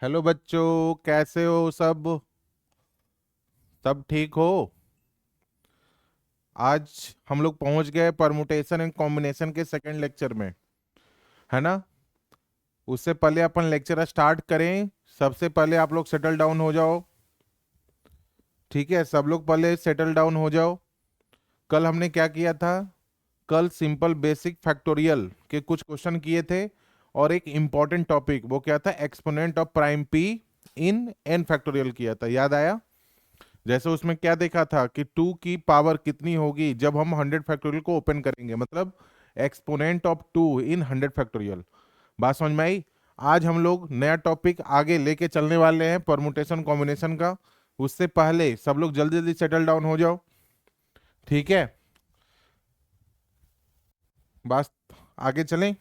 Hello बच्चों, कैसे हो सब ठीक हो। आज हम लोग पहुंच गए परमुटेशन एंड कॉम्बिनेशन के सेकंड लेक्चर में, है ना। उससे पहले अपन लेक्चर स्टार्ट करें, सबसे पहले आप लोग सेटल डाउन हो जाओ। ठीक है, सब लोग पहले सेटल डाउन हो जाओ। कल हमने क्या किया था? कल सिंपल बेसिक फैक्टोरियल के कुछ क्वेश्चन किए थे, और एक इंपॉर्टेंट टॉपिक वो क्या था, exponent of prime P in an factorial किया था, याद आया? जैसे उसमें क्या देखा था कि टू की पावर कितनी होगी जब हम 100 फैक्टोरियल को ओपन करेंगे, मतलब exponent of two in 100 factorial. बात समझ में आई? आज हम लोग नया टॉपिक आगे लेके चलने वाले हैं, परमुटेशन कॉम्बिनेशन का। उससे पहले सब लोग जल्दी जल्दी सेटल डाउन हो जाओ, ठीक है। बस आगे चलें।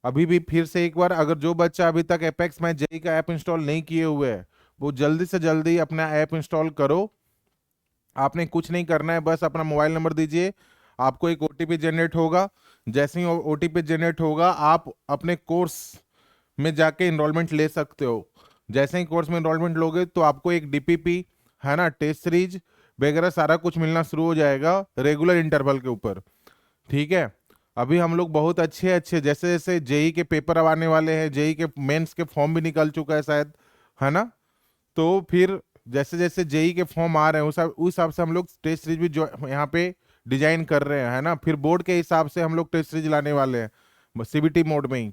अभी भी फिर से एक बार, अगर जो बच्चा अभी तक एपेक्स मैच जेई का ऐप इंस्टॉल नहीं किए हुए है, वो जल्दी से जल्दी अपना ऐप इंस्टॉल करो। आपने कुछ नहीं करना है, बस अपना मोबाइल नंबर दीजिए, आपको एक ओटीपी जनरेट होगा। जैसे ही ओटीपी जनरेट होगा, आप अपने कोर्स में जाके इनरोलमेंट ले सकते हो। जैसे ही कोर्स में इनरोलमेंट लोगे तो आपको एक डीपीपी, है ना, टेस्ट सीरीज वगैरह सारा कुछ मिलना शुरू हो जाएगा रेगुलर इंटरवल के ऊपर, ठीक है। अभी हम लोग बहुत अच्छे अच्छे, जैसे जैसे जेई के पेपर अब आने वाले हैं, जेई के मेंस के फॉर्म भी निकल चुका है शायद, है ना। तो फिर जैसे जैसे जेई के फॉर्म आ रहे हैं उस हिसाब से हम लोग टेस्ट सीरीज भी जो यहाँ पे डिजाइन कर रहे हैं, है ना। फिर बोर्ड के हिसाब से हम लोग टेस्ट सीरीज लाने वाले हैं सीबीटी मोड में ही।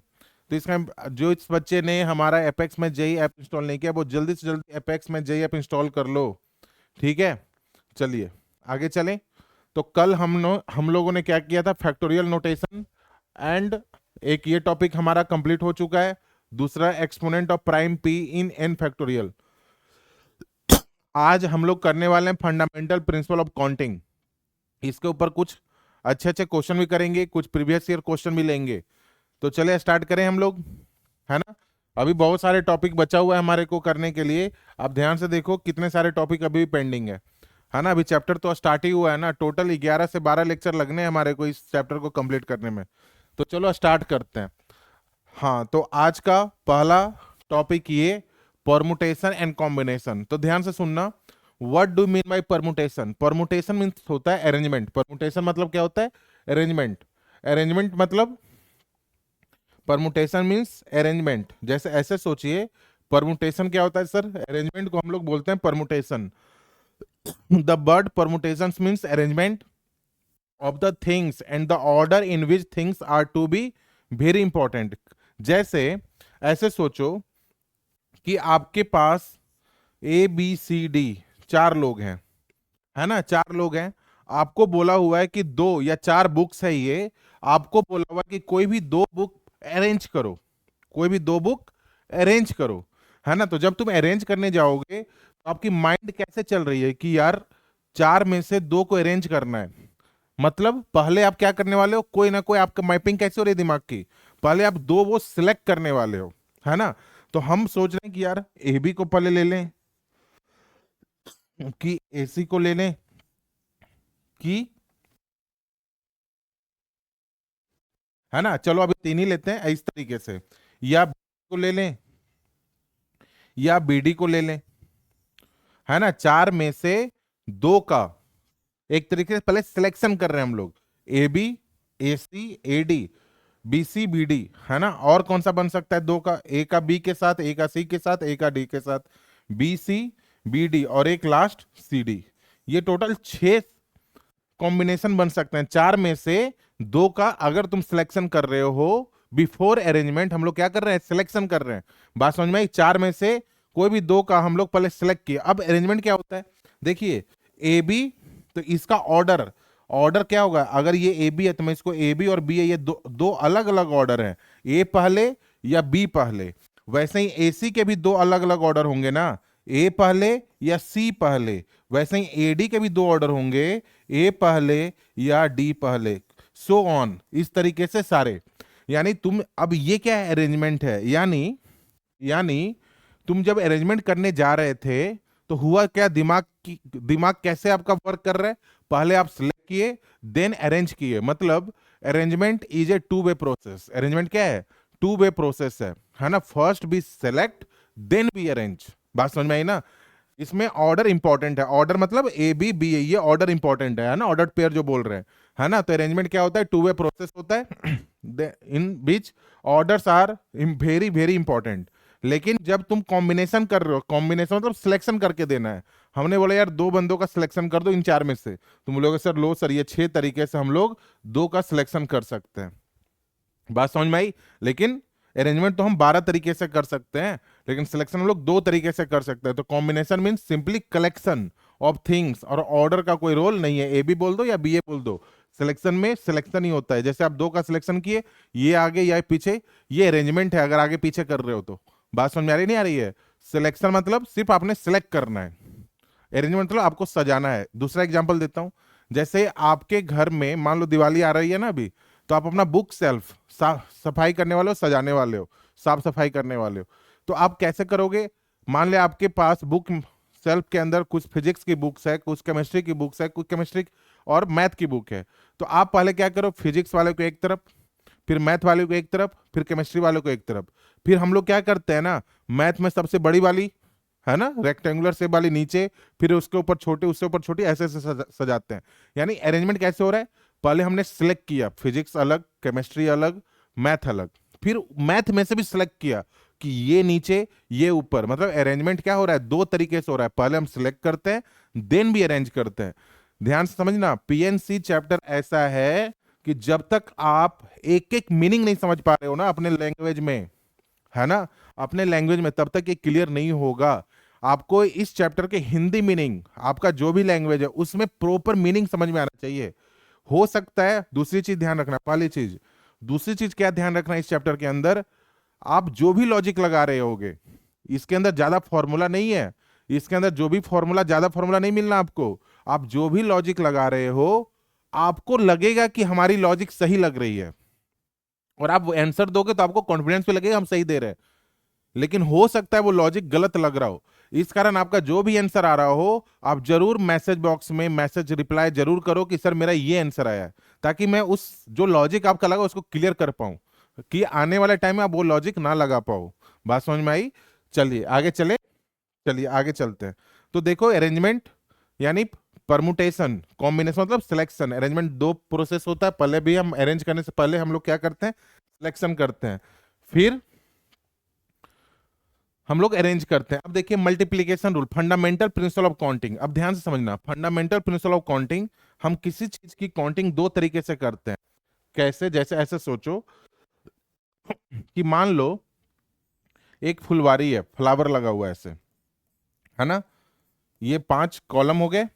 तो इसका जो इस बच्चे ने हमारा एपेक्स में जेई ऐप इंस्टॉल नहीं किया, वो जल्दी से जल्दी एपेक्स में जेई ऐप इंस्टॉल कर लो, ठीक है। चलिए आगे चलें। तो कल हम लोगों ने क्या किया था, फैक्टोरियल नोटेशन एंड एक ये टॉपिक हमारा कंप्लीट हो चुका है। दूसरा exponent of prime P in an factorial. आज हम लोग करने वाले हैं फंडामेंटल प्रिंसिपल ऑफ काउंटिंग। इसके ऊपर कुछ अच्छे अच्छे क्वेश्चन भी करेंगे, कुछ प्रीवियस ईयर क्वेश्चन भी लेंगे। तो चलिए स्टार्ट करें हम लोग, है ना। अभी बहुत सारे टॉपिक बचा हुआ है हमारे को करने के लिए। आप ध्यान से देखो कितने सारे टॉपिक अभी भी पेंडिंग है ना। अभी चैप्टर तो स्टार्ट ही हुआ है ना, टोटल 11 से 12 लेक्चर लगने हैं हमारे को इस चैप्टर को कंप्लीट करने में। तो चलो स्टार्ट करते हैं। हाँ, तो आज का पहला टॉपिक ये परमुटेशन एंड कॉम्बिनेशन। तो ध्यान से सुनना, what do mean by permutation. Permutation means होता है अरेंजमेंट। परमुटेशन मतलब क्या होता है? अरेंजमेंट। अरेंजमेंट मतलब, परमुटेशन मीन्स अरेंजमेंट। जैसे ऐसे सोचिए, परमुटेशन क्या होता है सर? अरेंजमेंट को हम लोग बोलते हैं permutation. The word permutation means arrangement of the things and the order in which things are to be very important. जैसे ऐसे सोचो कि आपके पास ABCD चार लोग हैं, है ना, चार लोग हैं। आपको बोला हुआ है कि दो या चार बुक्स है ये। आपको बोला हुआ है कि कोई भी दो बुक अरेंज करो, कोई भी दो बुक अरेंज करो, है ना। तो जब तुम अरेंज करने जाओगे तो आपकी माइंड कैसे चल रही है कि यार चार में से दो को अरेंज करना है। मतलब पहले आप क्या करने वाले हो, कोई ना कोई आपका मैपिंग कैसे हो रही है दिमाग की, पहले आप दो वो सिलेक्ट करने वाले हो, है ना। तो हम सोच रहे हैं कि यार AB को पहले ले लें, कि AC को ले लें, कि, है ना। चलो अभी तीन ही लेते हैं इस तरीके से, या B को ले लें या BD को ले लें, है ना। चार में से दो का एक तरीके से पहले सिलेक्शन कर रहे हैं हम लोग। AB, AC, AD, BC, BD, है ना। और कौन सा बन सकता है दो का? A का B के साथ, A का C के साथ, A का D के साथ, BC, BD और एक लास्ट CD। ये टोटल 6 कॉम्बिनेशन बन सकते हैं। चार में से दो का अगर तुम सिलेक्शन कर रहे हो, बिफोर अरेंजमेंट हम लोग क्या कर रहे हैं, सिलेक्शन कर रहे हैं। बात समझ में आई? चार में से कोई भी दो का हम लोग पहले सिलेक्ट किए। अब अरेंजमेंट क्या होता है, देखिए AB, तो इसका ऑर्डर, ऑर्डर क्या होगा? अगर ये AB है तो मैं इसको AB और B है, ये दो दो अलग अलग ऑर्डर हैं, A पहले या B पहले। वैसे ही AC के भी दो अलग अलग ऑर्डर होंगे ना, A पहले या C पहले। वैसे ही AD के भी दो ऑर्डर होंगे, A पहले या D पहले, सो ऑन, इस तरीके से सारे। यानी तुम अब ये क्या है, अरेंजमेंट है। यानी यानी तुम जब अरेंजमेंट करने जा रहे थे तो हुआ क्या, दिमाग कैसे आपका वर्क कर रहा है? पहले आप सिलेक्ट किए, देन अरेंज किए। मतलब arrangement is a two way process. Arrangement क्या है? टू वे प्रोसेस है ना। फर्स्ट भी सेलेक्ट, देन बी अरेंज। बात समझ में आई ना? इसमें ऑर्डर इंपॉर्टेंट है, ऑर्डर मतलब ए बी बी ए, ये ऑर्डर इंपॉर्टेंट है ना, ऑर्डर पेयर जो बोल रहे हैं, है ना? तो अरेंजमेंट क्या होता है? टू वे प्रोसेस होता है in which orders are very very important. लेकिन जब तुम कॉम्बिनेशन कर रहे हो, कॉम्बिनेशन मतलब सिलेक्शन करके देना है, हमने बोला यार दो बंदों का सिलेक्शन कर दो इन चार में से, तुम बोलोगे सर लो सर ये 6 तरीके से हम लोग दो का सिलेक्शन कर सकते हैं। बात समझ में आई? लेकिन अरेंजमेंट तो हम 12 तरीके से कर सकते हैं, लेकिन सिलेक्शन हम लोग दो तरीके से कर सकते हैं। तो combination mean simply collection of things, और ऑर्डर का कोई रोल नहीं है, ए बी बोल दो या बी ए बोल दो, सिलेक्शन में सिलेक्शन ही होता है। जैसे आप दो का सिलेक्शन किए, ये आगे या पीछे, ये अरेंजमेंट है अगर आगे पीछे कर रहे हो तो। बात समझ में आ रही नहीं आ रही है? सिलेक्शन मतलब सिर्फ आपने सिलेक्ट करना है, अरेंजमेंट मतलब आपको सजाना है। दूसरा एग्जांपल देता हूं, जैसे आपके घर में मान लो दिवाली आ रही है ना अभी, तो आप अपना बुक सेल्फ सफाई करने वाले हो, सजाने वाले हो, साफ सफाई करने वाले हो, तो आप कैसे करोगे? मान ले आपके पास बुक सेल्फ के अंदर कुछ फिजिक्स की बुक्स है, कुछ केमिस्ट्री की बुक्स है, कुछ केमिस्ट्री और मैथ की बुक है। तो आप पहले क्या करो, फिजिक्स वाले को एक तरफ, फिर मैथ वाले को एक तरफ, फिर केमिस्ट्री वाले को एक तरफ। फिर हम लोग क्या करते हैं ना, मैथ में सबसे बड़ी वाली है ना रेक्टेंगुलर शेप वाली नीचे, फिर उसके ऊपर छोटे, उससे ऊपर छोटी, ऐसे ऐसे सजाते हैं। यानी अरेंजमेंट कैसे हो रहा है? पहले हमने सिलेक्ट किया फिजिक्स अलग, केमिस्ट्री अलग, मैथ अलग, फिर मैथ में से भी सिलेक्ट किया कि ये नीचे ये ऊपर। मतलब अरेंजमेंट क्या हो रहा है? दो तरीके से हो रहा है, पहले हम सिलेक्ट करते हैं देन भी अरेंज करते हैं। ध्यान से समझना, पीएनसी चैप्टर ऐसा है कि जब तक आप एक एक मीनिंग नहीं समझ पा रहे हो ना अपने लैंग्वेज में, है ना, अपने लैंग्वेज में, तब तक ये क्लियर नहीं होगा। आपको इस चैप्टर के हिंदी मीनिंग, आपका जो भी लैंग्वेज है उसमें प्रॉपर मीनिंग समझ में आना चाहिए। हो सकता है, दूसरी चीज ध्यान रखना, पहली चीज, दूसरी चीज क्या ध्यान रखना इस चैप्टर के अंदर, आप जो भी लॉजिक लगा रहे होगे, इसके अंदर ज्यादा फॉर्मूला नहीं है, इसके अंदर जो भी फॉर्मूला, ज्यादा फॉर्मूला नहीं मिलना आपको। आप जो भी लॉजिक लगा रहे हो, आपको लगेगा कि हमारी लॉजिक सही लग रही है, और आप आंसर दोगे तो आपको कॉन्फिडेंस पे लगेगा हम सही दे रहे हैं। लेकिन हो सकता है वो लॉजिक गलत लग रहा हो, इस कारण आपका जो भी आंसर आ रहा हो, आप जरूर मैसेज बॉक्स में मैसेज रिप्लाई जरूर करो कि सर मेरा ये आंसर आया है, ताकि मैं उस जो लॉजिक आपका लगा उसको क्लियर कर पाऊं, कि आने वाले टाइम में आप वो लॉजिक ना लगा पाओ। बात समझ में आई? चलिए आगे चले, चलिए आगे चलते हैं। तो देखो अरेंजमेंट यानी परमुटेशन, कॉम्बिनेशन मतलब सिलेक्शन। अरेंजमेंट दो प्रोसेस होता है, पहले भी हम अरेंज करने से पहले हम लोग क्या करते हैं? सिलेक्शन करते हैं, फिर हम लोग अरेंज करते हैं। अब देखिए multiplication rule, fundamental principle of counting. अब ध्यान से समझना, फंडामेंटल प्रिंसिपल ऑफ काउंटिंग, हम किसी चीज की काउंटिंग दो तरीके से करते हैं। कैसे? जैसे ऐसे सोचो कि मान लो एक फुलवारी है, फ्लावर लगा हुआ है ऐसे, है ना, ये 5 कॉलम हो गए,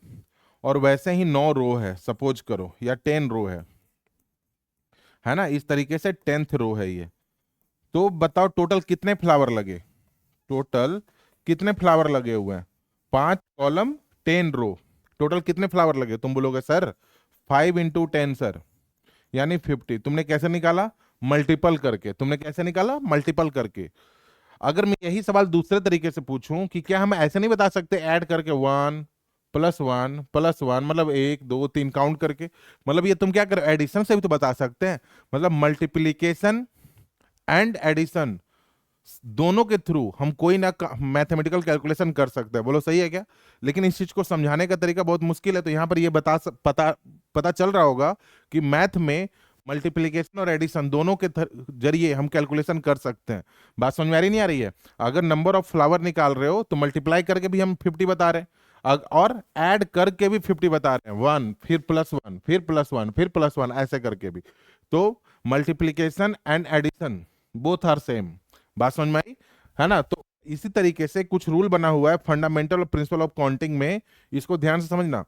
और वैसे ही 9 रो है सपोज करो, या 10 रो है ना, इस तरीके से 10th रो है ये। तो बताओ टोटल कितने फ्लावर लगे? टोटल कितने फ्लावर लगे हुए हैं? 5 कॉलम, 10 रो, टोटल कितने फ्लावर लगे? तुम बोलोगे सर 5 × 10 सर, यानी 50। तुमने कैसे निकाला? मल्टीपल करके। तुमने कैसे निकाला? मल्टीपल करके। अगर मैं यही सवाल दूसरे तरीके से पूछूं कि क्या हम ऐसे नहीं बता सकते ऐड करके, 1 + 1 + 1, मतलब 1 2 3 काउंट करके? मतलब ये तुम क्या कर, एडिशन से भी तो बता सकते हैं। मतलब मल्टीप्लीकेशन एंड एडिशन दोनों के थ्रू हम कोई ना मैथमेटिकल कैलकुलेशन कर सकते हैं। बोलो सही है क्या? लेकिन इस चीज को समझाने का तरीका बहुत मुश्किल है, तो यहां पर ये पता चल रहा होगा कि मैथ में मल्टीप्लिकेशन और एडिशन दोनों के जरिए हम कैलकुलेशन कर सकते हैं। बात समझ में आ रही नहीं आ रही है? अगर नंबर ऑफ फ्लावर निकाल रहे हो तो मल्टीप्लाई करके भी हम 50 बता रहे हैं, और ऐड करके भी 50 बता रहे हैं, 1 फिर +1 फिर +1 फिर +1 ऐसे करके भी। तो multiplication and addition both are same. बात समझ में आई? है ना? तो इसी तरीके से कुछ रूल बना हुआ है फंडामेंटल प्रिंसिपल ऑफ काउंटिंग में, इसको ध्यान से समझना।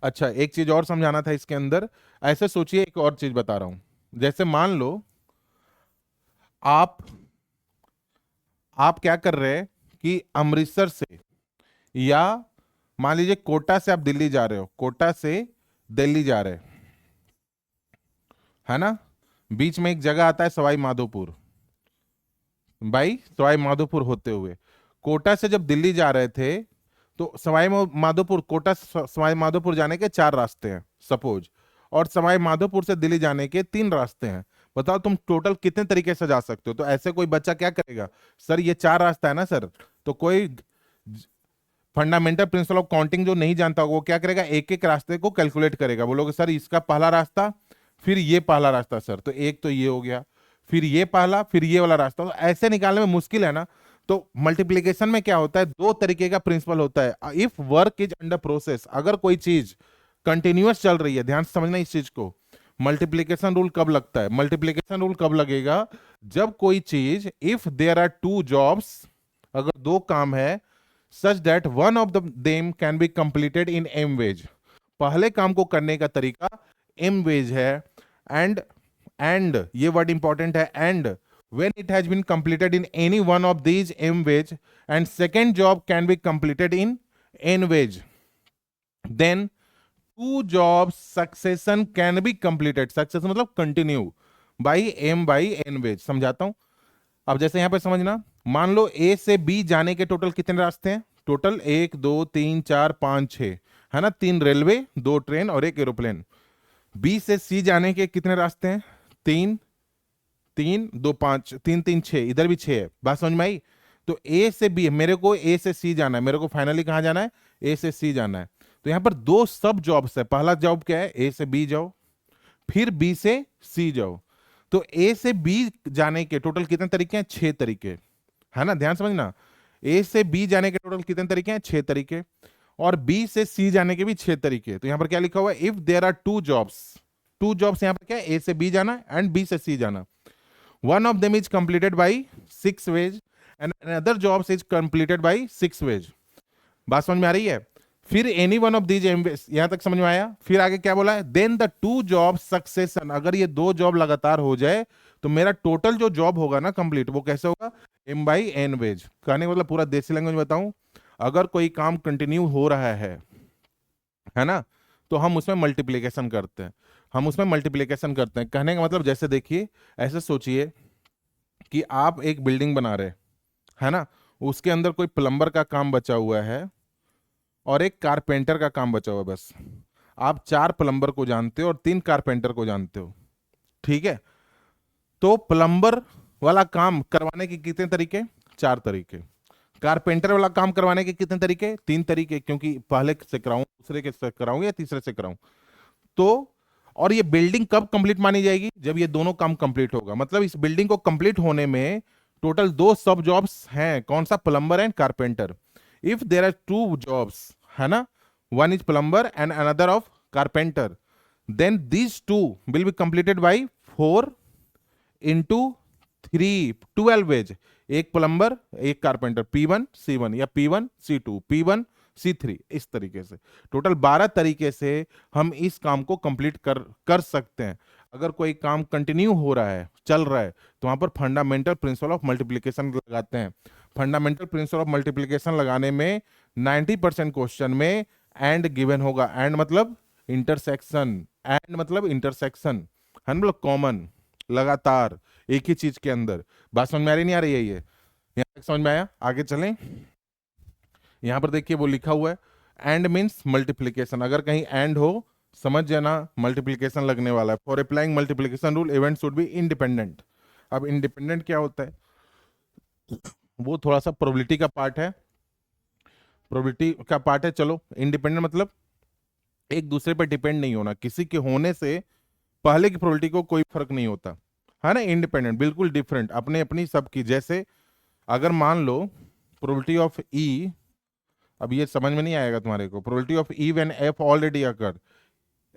अच्छा एक चीज और समझाना था इसके अंदर। ऐसे सोचिए, एक और चीज बता रहा हूं, जैसे मान लो आप क्या कर रहे हैं कि अमृतसर से, या मान लीजिए कोटा से आप दिल्ली जा रहे हो, कोटा से दिल्ली जा रहे हैं, है ना, बीच में एक जगह आता है सवाई माधोपुर। भाई सवाई माधोपुर होते हुए कोटा से जब दिल्ली जा रहे थे, तो सवाई माधोपुर, कोटा सवाई माधोपुर जाने के 4 रास्ते हैं सपोज, और सवाई माधोपुर से दिल्ली जाने के 3 रास्ते हैं। बताओ तुम टोटल कितने तरीके से जा सकते हो। तो ऐसे कोई बच्चा क्या करेगा, सर ये चार रास्ता है ना सर, तो कोई फंडामेंटल प्रिंसिपल ऑफ काउंटिंग जो नहीं जानता होगा वो क्या करेगा, एक एक रास्ते को कैलकुलेट करेगा, बोलोगे सर इसका पहला रास्ता, फिर ये पहला रास्ता सर, तो एक तो ये हो गया, फिर ये पहला, फिर ये वाला रास्ता, तो ऐसे निकालने में मुश्किल है ना। तो मल्टीप्लिकेशन में क्या होता है, दो तरीके का प्रिंसिपल होता है। If work is under process, अगर कोई चीज कंटिन्यूअस चल रही है, ध्यान से समझना इस चीज को, मल्टीप्लिकेशन रूल कब लगता है, मल्टीप्लिकेशन रूल कब लगेगा, जब कोई चीज, if there are two jobs, अगर दो काम है, such that one of the them can be completed in m ways, पहले काम को करने का तरीका एम वेज है, एंड ये वर्ड इंपॉर्टेंट है, and when it has been completed in any one of these m wage and second job can be completed in n wage, then two jobs succession can be completed, succession मतलब continue by m by n wage। समझाता हूं, अब जैसे यहां पे समझना, मान लो ए से बी जाने के टोटल कितने रास्ते हैं, टोटल 1 2 3 4 5 6 है ना, 3 रेलवे, 2 ट्रेन और 1 एरोप्लेन। बी से सी जाने के कितने रास्ते हैं, 3 3 2 5, 3 3 6, इधर भी 6 है, बात समझ में आई। तो ए से बी, मेरे को ए से सी जाना है, मेरे को फाइनली कहां जाना है, ए से सी जाना है। तो यहां पर दो सब जॉब्स है, पहला जॉब क्या है, ए से बी जाओ, फिर बी से सी जाओ। तो ए से बी जाने के टोटल कितने तरीके हैं, 6 तरीके, है ना, ध्यान समझना। ए से बी जाने के टोटल कितने तरीके हैं, 6 तरीके, और बी से सी जाने के भी 6 तरीके। तो यहां पर क्या लिखा हुआ है, if there are two jobs, two jobs यहां पर क्या है, ए से बी जाना एंड बी से सी जाना, one of them is completed by 6 ways and another jobs is completed by 6 ways। बात समझ में आ रही है। फिर any one of these ways, यहां तक समझ में आया। फिर आगे क्या बोला है, then the two job succession, अगर ये दो जॉब लगातार हो जाए तो मेरा टोटल जो जॉब होगा ना कंप्लीट, वो कैसे होगा, m by n वेज। कहने का मतलब पूरा देसी लैंग्वेज में बताऊं, अगर कोई काम कंटिन्यू हो रहा है ना, तो हम उसमें मल्टीप्लीकेशन करते हैं, हम उसमें मल्टीप्लीकेशन करते हैं। कहने का मतलब जैसे देखिए, ऐसे सोचिए कि आप एक बिल्डिंग बना रहे है ना, उसके अंदर कोई प्लम्बर का काम बचा हुआ है और एक कारपेंटर का काम बचा हुआ है, बस आप 4 प्लम्बर को जानते हो और 3 कारपेंटर को जानते हो, ठीक है। तो प्लम्बर वाला काम करवाने के कितने तरीके, 4 तरीके। कारपेंटर वाला काम करवाने के कितने तरीके, 3 तरीके, क्योंकि पहले से कराऊं, दूसरे के से कराऊं या तीसरे से कराऊं। तो और ये बिल्डिंग कब कंप्लीट मानी जाएगी, जब ये दोनों काम कंप्लीट होगा। मतलब इस बिल्डिंग को कंप्लीट होने में टोटल दो सब जॉब्स हैं, कौन सा, plumber and carpenter. If there are two jobs, है ना, one is plumber and another of carpenter, then these two will be completed by 4 into 3, 12 ways, एक प्लम्बर एक कारपेंटर, P1 C1 या P1 C2, P1 C3, इस तरीके से total 12 तरीके से हम इस काम को कंप्लीट कर सकते हैं। अगर कोई काम कंटिन्यू हो रहा है, चल रहा है, तो वहां पर फंडामेंटल प्रिंसिपल ऑफ मल्टीप्लिकेशन लगाते हैं। फंडामेंटल प्रिंसिपल ऑफ मल्टीप्लिकेशन लगाने में 90% क्वेश्चन में एंड गिवन होगा। एंड मतलब इंटरसेक्शन, एंड मतलब इंटरसेक्शन है, मतलब कॉमन, लगातार एक ही चीज के अंदर। बात समझ में आ रही नहीं आ रही है, ये यहाँ तक समझ में आया, आगे चलें। यहां पर देखिए वो लिखा हुआ है एंड मीन्स मल्टीप्लीकेशन, अगर कहीं एंड हो समझ जाना मल्टीप्लीकेशन लगने वाला है। For applying multiplication rule event should be independent. अब इंडिपेंडेंट क्या होता है, वो थोड़ा सा प्रोबेबिलिटी का पार्ट है, प्रोबेबिलिटी का पार्ट है। चलो, इंडिपेंडेंट मतलब एक दूसरे पर डिपेंड नहीं होना, किसी के होने से पहले की प्रोबेबिलिटी को कोई फर्क नहीं होता, है ना। इंडिपेंडेंट बिल्कुल डिफरेंट, अपने अपनी सबकी। जैसे अगर मान लो प्रोबेबिलिटी ऑफ ई, अब ये समझ में नहीं आएगा तुम्हारे को, probability of E when F already occur,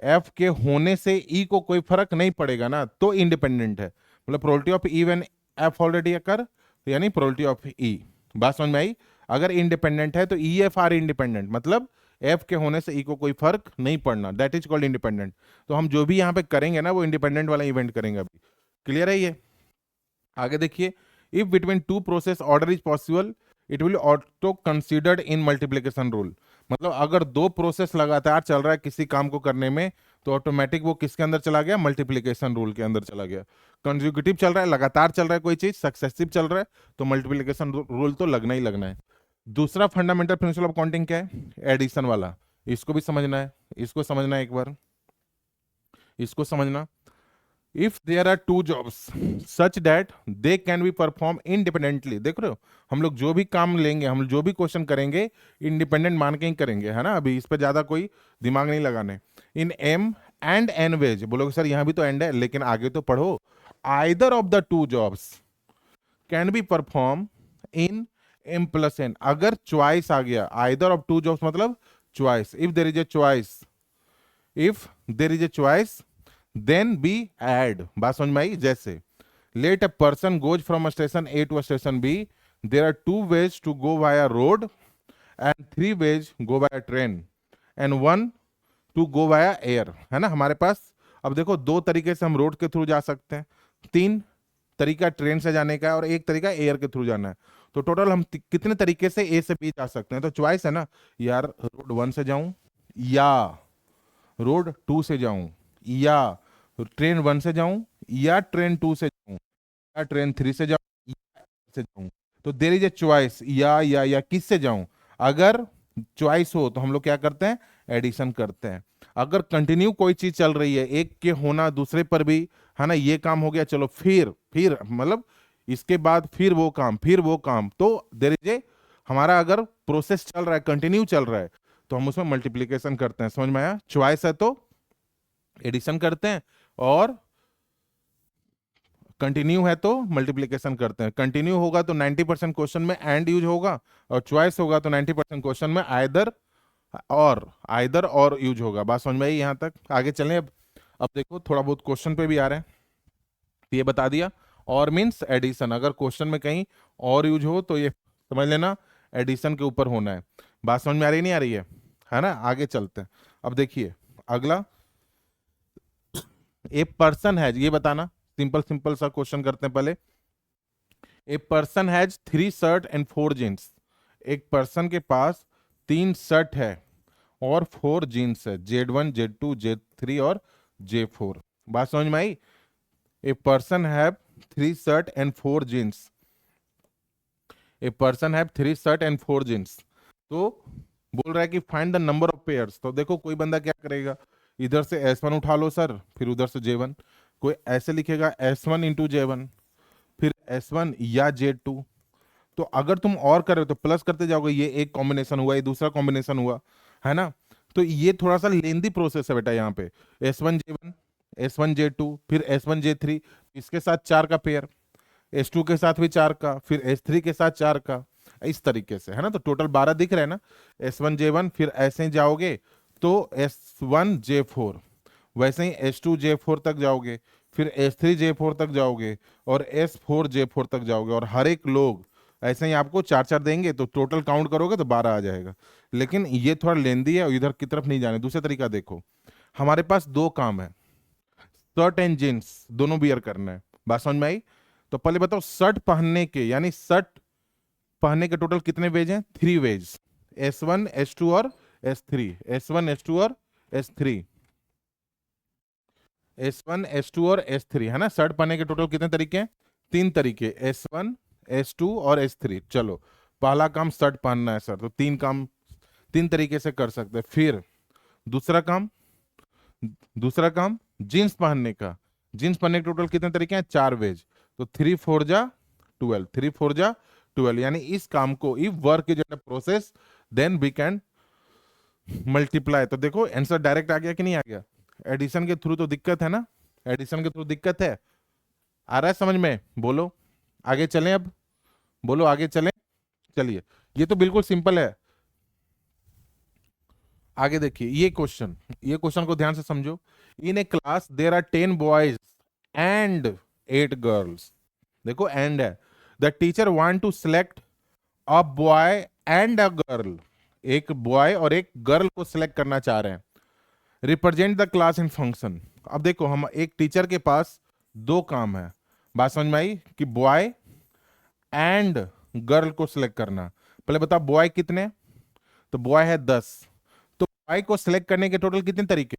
F के होने से ई को कोई फर्क नहीं पड़ेगा ना, तो इंडिपेंडेंट है। मतलब probability of E when F already occur, यानी प्रोबेबिलिटी ऑफ ई। बात समझ में आई। अगर इंडिपेंडेंट है तो ई एफ आर इंडिपेंडेंट, मतलब एफ के होने से ई को कोई फर्क नहीं पड़ना, दैट इज कॉल्ड इंडिपेंडेंट। तो हम जो भी यहाँ पे करेंगे ना, वो इंडिपेंडेंट वाला इवेंट करेंगे अभी। क्लियर है ये। आगे देखिए, if between two process order is possible it will auto considered in multiplication rule. मतलब अगर दो प्रोसेस लगातार चल रहा है किसी काम को करने में, तो ऑटोमेटिक वो किसके अंदर चला गया, मल्टीप्लिकेशन रूल के अंदर चला गया। कंज्यूगेटिव चल रहा है, लगातार चल रहा है कोई चीज, सक्सेसिव चल रहा है, तो मल्टीप्लिकेशन रूल तो लगना ही लगना है। दूसरा फंडामेंटल प्रिंसिपल ऑफ काउंटिंग क्या है, एडिशन वाला, इसको भी समझना है, इसको समझना है एक बार, इसको समझना। If there are two jobs such that they can be perform independently, देख रहे हो, हम लोग जो भी काम लेंगे, हम जो भी क्वेश्चन करेंगे इंडिपेंडेंट मान के ही करेंगे, है ना, अभी इस पे ज्यादा कोई दिमाग नहीं लगाने। In m and n ways, बोलोगे सर यहाँ भी तो एंड है, लेकिन आगे तो पढ़ो। Either of the two jobs can be perform in m plus n, अगर च्वाइस आ गया, आइदर ऑफ टू जॉब्स मतलब choice, if there is a choice, if there is a choice then be add, बात समझ में आई? जैसे let a person goes from station A to station B, there are two ways to go via road and three ways go via train and one to go via air, है ना हमारे पास। अब देखो दो तरीके से हम रोड के थ्रू जा सकते हैं, तीन तरीका ट्रेन से जाने का है और एक तरीका एयर के थ्रू जाना है, तो टोटल हम कितने तरीके से ए से बी जा सकते हैं? तो चॉइस है ना यार, रोड वन से जाऊं या रोड टू से जाऊं या ट्रेन वन से जाऊं या ट्रेन टू से जाऊं या ट्रेन थ्री से जाऊं या से जाऊं। तो देर इज ए चॉइस, या किस से जाऊं। अगर चॉइस हो तो हम लोग क्या करते हैं, एडिशन करते हैं। अगर कंटिन्यू कोई चीज चल रही है, एक के होना दूसरे पर भी, है ना, ये काम हो गया, चलो फिर मतलब इसके बाद फिर वो काम, फिर वो काम, तो देर इज ए, हमारा अगर प्रोसेस चल रहा है, कंटिन्यू चल रहा है, तो हम उसमें मल्टीप्लीकेशन करते हैं। समझ में आया? चॉइस है तो एडिशन करते हैं और कंटिन्यू है तो मल्टीप्लीकेशन करते हैं। कंटिन्यू होगा तो 90% क्वेश्चन में एंड यूज होगा, और चॉइस होगा तो 90% क्वेश्चन में आइदर और यूज होगा। बात समझ में आई यहाँ तक? आगे चलें अब देखो थोड़ा बहुत क्वेश्चन पे भी आ रहे हैं, तो ये बता दिया। और मीन्स एडिशन, अगर क्वेश्चन में कहीं और यूज हो तो ये समझ लेना एडिशन के ऊपर होना है। बात समझ में आ रही नहीं आ रही है ना? आगे चलते हैं। अब देखिए अगला, ए पर्सन है, ये बताना, सिंपल सिंपल सा क्वेश्चन करते हैं पहले। A person has 3 shirt and 4 jeans, एक पर्सन के पास 3 शर्ट है और 4 जीन्स है, Z1 Z2 Z3 और J4। बात समझ में आई? A person have 3 shirt and 4 jeans, a person have 3 shirt and 4 jeans, तो बोल रहा है कि find the number of pairs. तो देखो कोई बंदा क्या करेगा, इधर से S1 उठा लो सर, फिर उधर से J1, कोई ऐसे लिखेगा S1 इंटू J1, फिर S1 या J2। तो अगर तुम और कर रहे हो तो प्लस करते जाओगे, ये एक कॉम्बिनेशन हुआ, ये दूसरा कॉम्बिनेशन हुआ, है ना। तो ये थोड़ा सा लेंदी प्रोसेस है बेटा यहाँ पे। S1 J1, S1 J2, फिर S1 J3, इसके साथ 4 का पेयर, S2 के साथ भी 4 का, फिर S3 के साथ 4 का, इस तरीके से, है ना। तो टोटल 12 दिख रहे हैं ना। S1 J1, फिर ऐसे ही जाओगे तो S1 J4, वैसे ही S2 J4 तक जाओगे, फिर S3 J4 तक जाओगे और S4 J4 तक जाओगे, और हर एक लोग ऐसे ही आपको 4 4 देंगे, तो टोटल काउंट करोगे तो 12 आ जाएगा। लेकिन ये थोड़ा लेंदी है, इधर की तरफ नहीं जाने। दूसरा तरीका देखो, हमारे पास दो काम है, शर्ट एंड जींस दोनों बियर करना है। बात समझ में आई? तो पहले बताओ शर्ट पहनने के, यानी शर्ट पहनने के टोटल कितने वेज हैं? 3 वेज, S1 S2 और S3, S1 S2 और S3, S1 S2 और S3, है ना। शर्ट पहनने के टोटल कितने तरीके हैं? 3 तरीके, S1 S2 और S3। चलो पहला काम शर्ट पहनना है सर, तो 3 काम 3 तरीके से कर सकते हैं। फिर दूसरा काम, जीन्स पहनने का, जीन्स पहनने के टोटल कितने तरीके हैं? 4 वेज, तो 3 4 जा 12, 3 4 जा 12, यानी इस काम को if work is in process then we can multiply. तो देखो आंसर डायरेक्ट आ गया कि नहीं आ गया? एडिशन के थ्रू तो दिक्कत है ना, एडिशन के थ्रू दिक्कत है। आ रहा है समझ में? बोलो आगे चलें अब, बोलो आगे चलें। चलिए ये तो बिल्कुल सिंपल है। आगे देखिए ये क्वेश्चन को ध्यान से समझो। In a class there are 10 boys and 8 girls, देखो एंड है। The teacher want to select a boy and a girl, एक बॉय और एक गर्ल को सिलेक्ट करना चाह रहे हैं। Represent the class in function. अब देखो हम एक टीचर के पास दो काम है, बात समझ में आई, कि बॉय एंड गर्ल को सिलेक्ट करना। पहले बताओ बॉय कितने? तो बॉय है 10, तो बॉय को सिलेक्ट करने के टोटल कितने तरीके?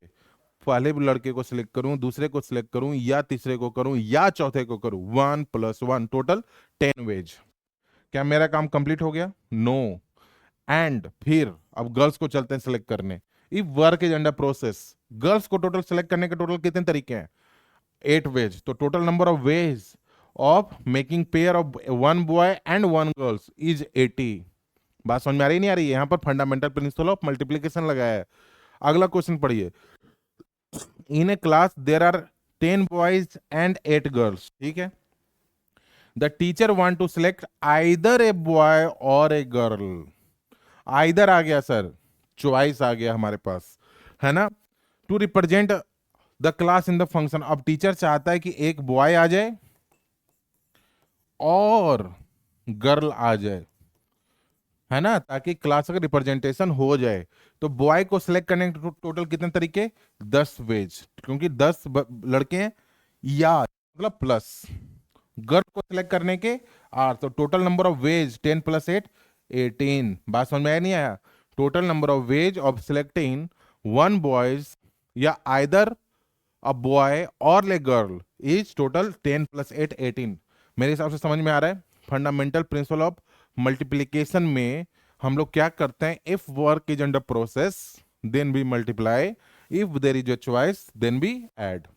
पहले लड़के को सिलेक्ट करूं, दूसरे को सिलेक्ट करूं, या तीसरे को करूं, या चौथे को करूं, 1 + 1 टोटल 10 वेज। क्या मेरा काम कंप्लीट हो गया? नो। एंड फिर अब गर्ल्स को चलते हैं सिलेक्ट करने। If work is under process, girls को टोटल सिलेक्ट करने के टोटल कितने तरीके हैं? 8 वेज, तो total number of ways of making pair of one boy and one girls is 80। बात समझ में आ रही नहीं आ रही है? यहां पर फंडामेंटल प्रिंसिपल ऑफ मल्टीप्लीकेशन लगाया है। अगला क्वेश्चन पढ़िए। In a class there are 10 boys and 8 girls, ठीक है। The teacher want to select either a boy और ए गर्ल। आइदर आ गया सर, चॉइस आ गया हमारे पास, है ना। To represent the class in the function, अब टीचर चाहता है कि एक बॉय आ जाए और गर्ल आ जाए, है ना, ताकि क्लास का रिप्रेजेंटेशन हो जाए। तो बॉय को सिलेक्ट करने के टोटल कितने तरीके? 10 वेज, क्योंकि 10 लड़के हैं, या मतलब प्लस गर्ल को सिलेक्ट करने के 8, तो टोटल नंबर ऑफ वेज 10 + 8 18। बात समझ में आया नहीं आया? Total number of ways of selecting one boys या आइदर अ बॉय और ले गर्ल इज टोटल 10 + 8 18। मेरे हिसाब से समझ में आ रहा है। फंडामेंटल प्रिंसिपल ऑफ मल्टीप्लीकेशन में हम लोग क्या करते हैं? If work is under process then we multiply, if there is a choice then we add.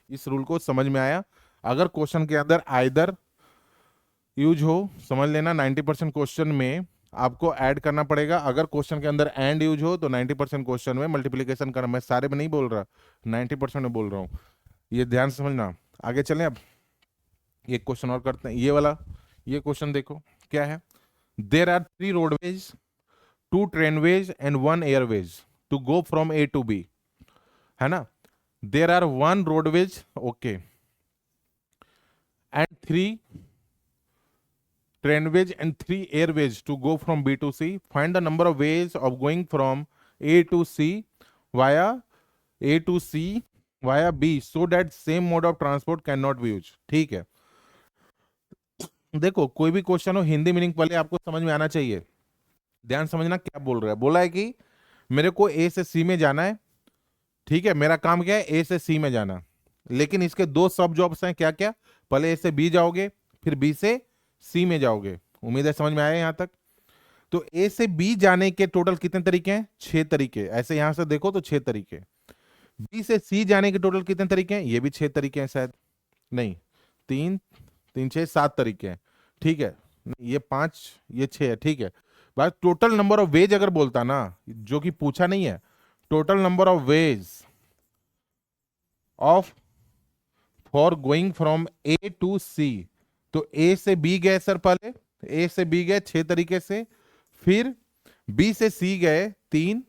इस रूल को समझ में आया? अगर क्वेश्चन के अंदर आइदर यूज हो, समझ लेना 90% क्वेश्चन में आपको ऐड करना पड़ेगा। अगर क्वेश्चन के अंदर एंड यूज हो तो 90% क्वेश्चन में मल्टीप्लीकेशन करना। मैं सारे में नहीं बोल रहा, 90% में बोल रहा हूँ, ये ध्यान से समझना। आगे चलें, अब एक क्वेश्चन और करते हैं, ये वाला। ये क्वेश्चन देखो क्या है। There are 3 roadways, 2 trainways and 1 airways to go from A to B, है ना। There are 1 roadways, okay, and 3 trainways and 3 airways to go from B to C. Find the number of ways of going from A to C via A to C via B so that same mode of transport cannot be used। ठीक है, देखो कोई भी question हो, Hindi meaning पहले आपको समझ में आना चाहिए। ध्यान समझना क्या बोल रहा है। बोला है कि मेरे को ए से सी में जाना है, ठीक है, मेरा काम क्या है? ए से सी में जाना, लेकिन इसके 2 सब जॉब्स हैं, क्या क्या? पहले ए से बी जाओगे, फिर बी से सी में जाओगे। उम्मीद है समझ में आया यहां तक। तो ए से बी जाने के टोटल कितने तरीके हैं? 6 तरीके। ऐसे यहां से देखो तो 6 तरीके। बी से सी जाने के टोटल कितने तरीके हैं? ये भी 6 तरीके हैं शायद, नहीं, 3 3 6 7 तरीके हैं, ठीक है। ये 5 ये 6 है, ठीक है। बात टोटल नंबर ऑफ वेज अगर बोलता ना, जो कि पूछा नहीं है, total number of ways of for going from A to C, तो ए से बी गए सर, पहले ए से बी गए 6 तरीके से, फिर बी से सी गए 3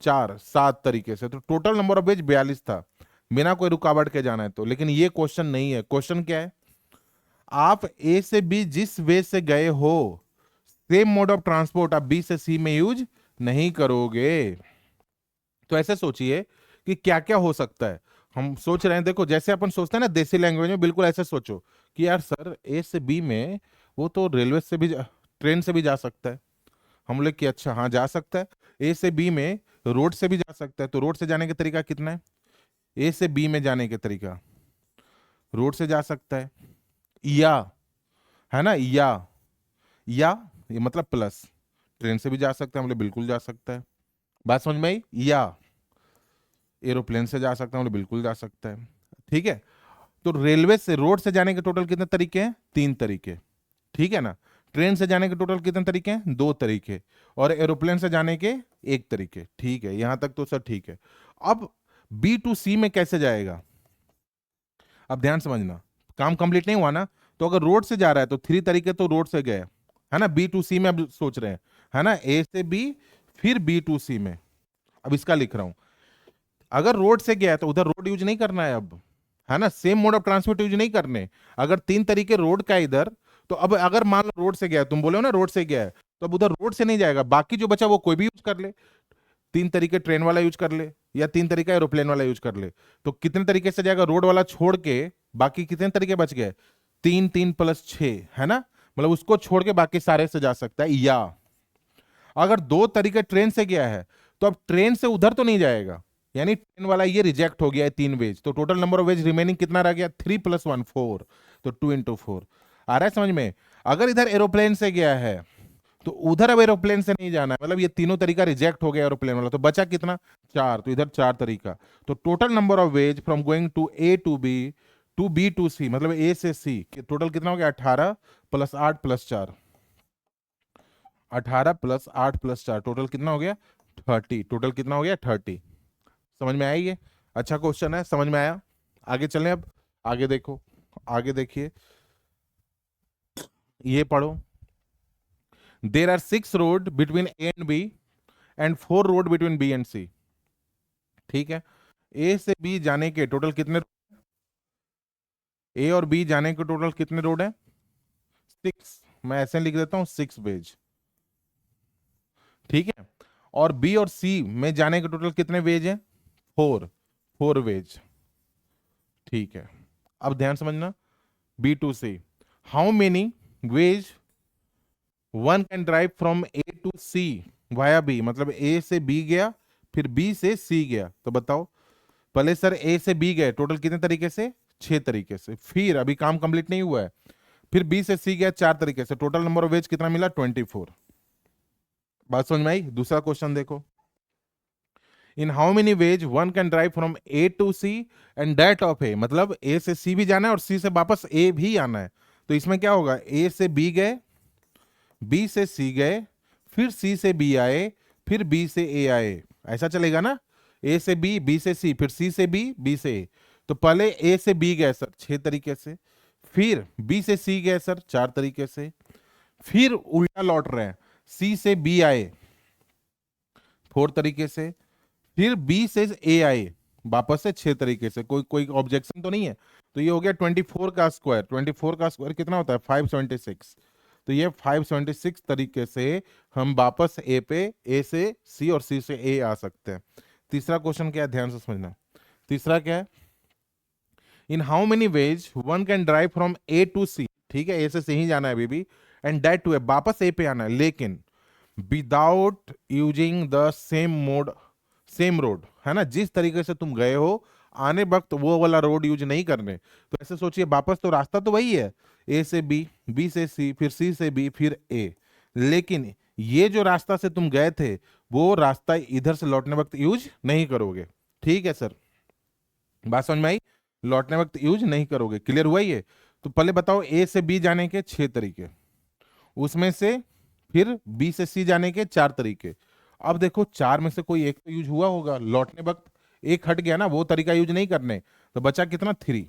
4 7 तरीके से, तो टोटल नंबर ऑफ वेज 42 था, बिना कोई रुकावट के जाना है तो। लेकिन ये क्वेश्चन नहीं है। क्वेश्चन क्या है? आप ए से बी जिस वे से गए हो, सेम मोड ऑफ ट्रांसपोर्ट आप बी से सी में यूज नहीं करोगे। तो ऐसे सोचिए कि क्या क्या हो सकता है। हम सोच रहे हैं, देखो जैसे अपन सोचते हैं ना देसी लैंग्वेज में, बिल्कुल ऐसे सोचो कि यार सर ए से बी में वो तो रेलवे से भी ट्रेन से भी जा सकता है। हम लोग कि अच्छा हाँ जा सकता है। ए से बी में रोड से भी जा सकता है, तो रोड से जाने का तरीका कितना है? ए से बी में जाने का तरीका रोड से जा सकता है, या, है ना, या ये मतलब प्लस ट्रेन से भी जा सकता है, हम लोग बिल्कुल जा सकता है। बात समझ में आई? या एरोप्लेन से जा सकता है, हम लोग बिल्कुल जा सकता है, ठीक है। तो रेलवे से रोड से जाने के टोटल कितने तरीके हैं? 3 तरीके, ठीक है ना। ट्रेन से जाने के टोटल कितने तरीके हैं? 2 तरीके, और एरोप्लेन से जाने के 1 तरीके, ठीक है। यहां तक तो सर ठीक है। अब बी टू सी में कैसे जाएगा? अब ध्यान समझना, काम कंप्लीट नहीं हुआ ना। तो अगर रोड से जा रहा है तो 3 तरीके तो रोड से गए, है ना। बी टू सी में अब सोच रहे हैं, है ना, ए से बी फिर बी टू सी में। अब इसका लिख रहा हूं, अगर रोड से गया है तो उधर रोड यूज नहीं करना है अब, है ना, same mode of transport use नहीं करने। अगर 3 तरीके रोड का इधर, तो अब अगर मान लो रोड से गया, तुम बोले हो ना रोड से गया है, तो अब उधर रोड से नहीं जाएगा, बाकी जो बचा वो कोई भी यूज कर ले। 3 तरीके ट्रेन वाला यूज कर ले, या 3 तरीका एरोप्लेन वाला यूज कर ले। तो कितने तरीके से जाएगा? रोड वाला छोड़ के बाकी कितने तरीके बच गए? 3 3 + 6, है ना, मतलब उसको छोड़ के बाकी सारे से जा सकता है। या अगर 2 तरीके ट्रेन से गया है, तो अब ट्रेन से उधर तो नहीं जाएगा, यानी ट्रेन वाला ये रिजेक्ट हो गया है 3 वेज, तो total number of veg remaining कितना रह गया? 3 + 1 4, तो 2 × 4 आ रहा है समझ में। अगर इधर एरोप्लेन से गया है तो उधर अब एरोप्लेन से नहीं जाना है, मतलब ये तीनों तरीका रिजेक्ट हो गया एरोप्लेन वाला, तो बचा कितना, चार, तो इधर चार तरीका। तो total number of ways from going to A to B to C, मतलब ए से सी, टोटल कितना हो गया, 18 प्लस 8 प्लस 4, 18 प्लस 8 प्लस 4, टोटल कितना हो गया, 30, टोटल कितना हो गया, 30। समझ में आई ये? अच्छा क्वेश्चन है, समझ में आया? आगे चलें अब, आगे देखो, आगे देखिए, ये पढ़ो। There are 6 road between A and B and 4 road between B and C. ठीक है, ए से बी जाने के टोटल कितने, ए और बी जाने के टोटल कितने रोड है, 6, मैं ऐसे लिख देता हूं 6 वेज। ठीक है, और बी और सी में जाने के टोटल कितने वेज हैं, 4, 4 वेज। ठीक है, अब ध्यान समझना, B to C, how many ways one can drive from A to C via B, मतलब ए से बी गया फिर बी से सी गया, तो बताओ, पहले सर ए से बी गए टोटल कितने तरीके से, 6 तरीके से, फिर अभी काम कंप्लीट नहीं हुआ है, फिर बी से सी गया 4 तरीके से, टोटल नंबर ऑफ वेज कितना मिला, 24। बात समझ में आई? दूसरा क्वेश्चन देखो, in how many ways one can drive from A to C and that of A, मतलब ए से सी भी जाना है और सी से वापस ए भी आना है, तो इसमें क्या होगा, ए से बी गए, बी से सी गए, फिर सी से बी आए, फिर बी से ए आए, ऐसा चलेगा ना, ए से बी, बी से सी, फिर सी से बी, बी से ए। तो पहले ए से बी गए सर 6 तरीके से, फिर बी से सी गए सर 4 तरीके से, फिर उल्टा लौट रहे हैं, सी से बी आए 4 तरीके से, फिर बी से ए आए वापस से 6 तरीके से, कोई कोई ऑब्जेक्शन तो नहीं है। तो ये हो गया 24 का स्क्वायर, 24 का स्क्वायर कितना होता है, 576। तो ये 576 तरीके से हम वापस ए पे, ए से सी और सी से ए आ सकते हैं। तीसरा क्वेश्चन क्या है, ध्यान से समझना, तीसरा क्या है, in how many ways one can drive from A to C, ठीक है, ए से सी ही जाना है अभी भी, एंड दैट टू ए, वापस ए पे आना है, लेकिन without using the same mode, same road, है ना, जिस तरीके से तुम गए हो आने वक्त वो वाला रोड यूज नहीं करने। तो ऐसे सोचिए, वापस तो रास्ता तो वही है, ए से बी, बी से सी, फिर सी से बी, फिर ए, लेकिन ये जो रास्ता से तुम गए थे वो रास्ता इधर से लौटने वक्त यूज नहीं करोगे। ठीक है सर, बात समझ में आई? लौटने वक्त यूज नहीं करोगे, क्लियर हुआ ये? तो पहले बताओ, ए से बी जाने के 6 तरीके, उसमें से फिर बी से सी जाने के 4 तरीके। अब देखो, 4 में से कोई एक तो यूज हुआ होगा लौटने वक्त, एक हट गया ना, वो तरीका यूज नहीं करने, तो बचा कितना, 3।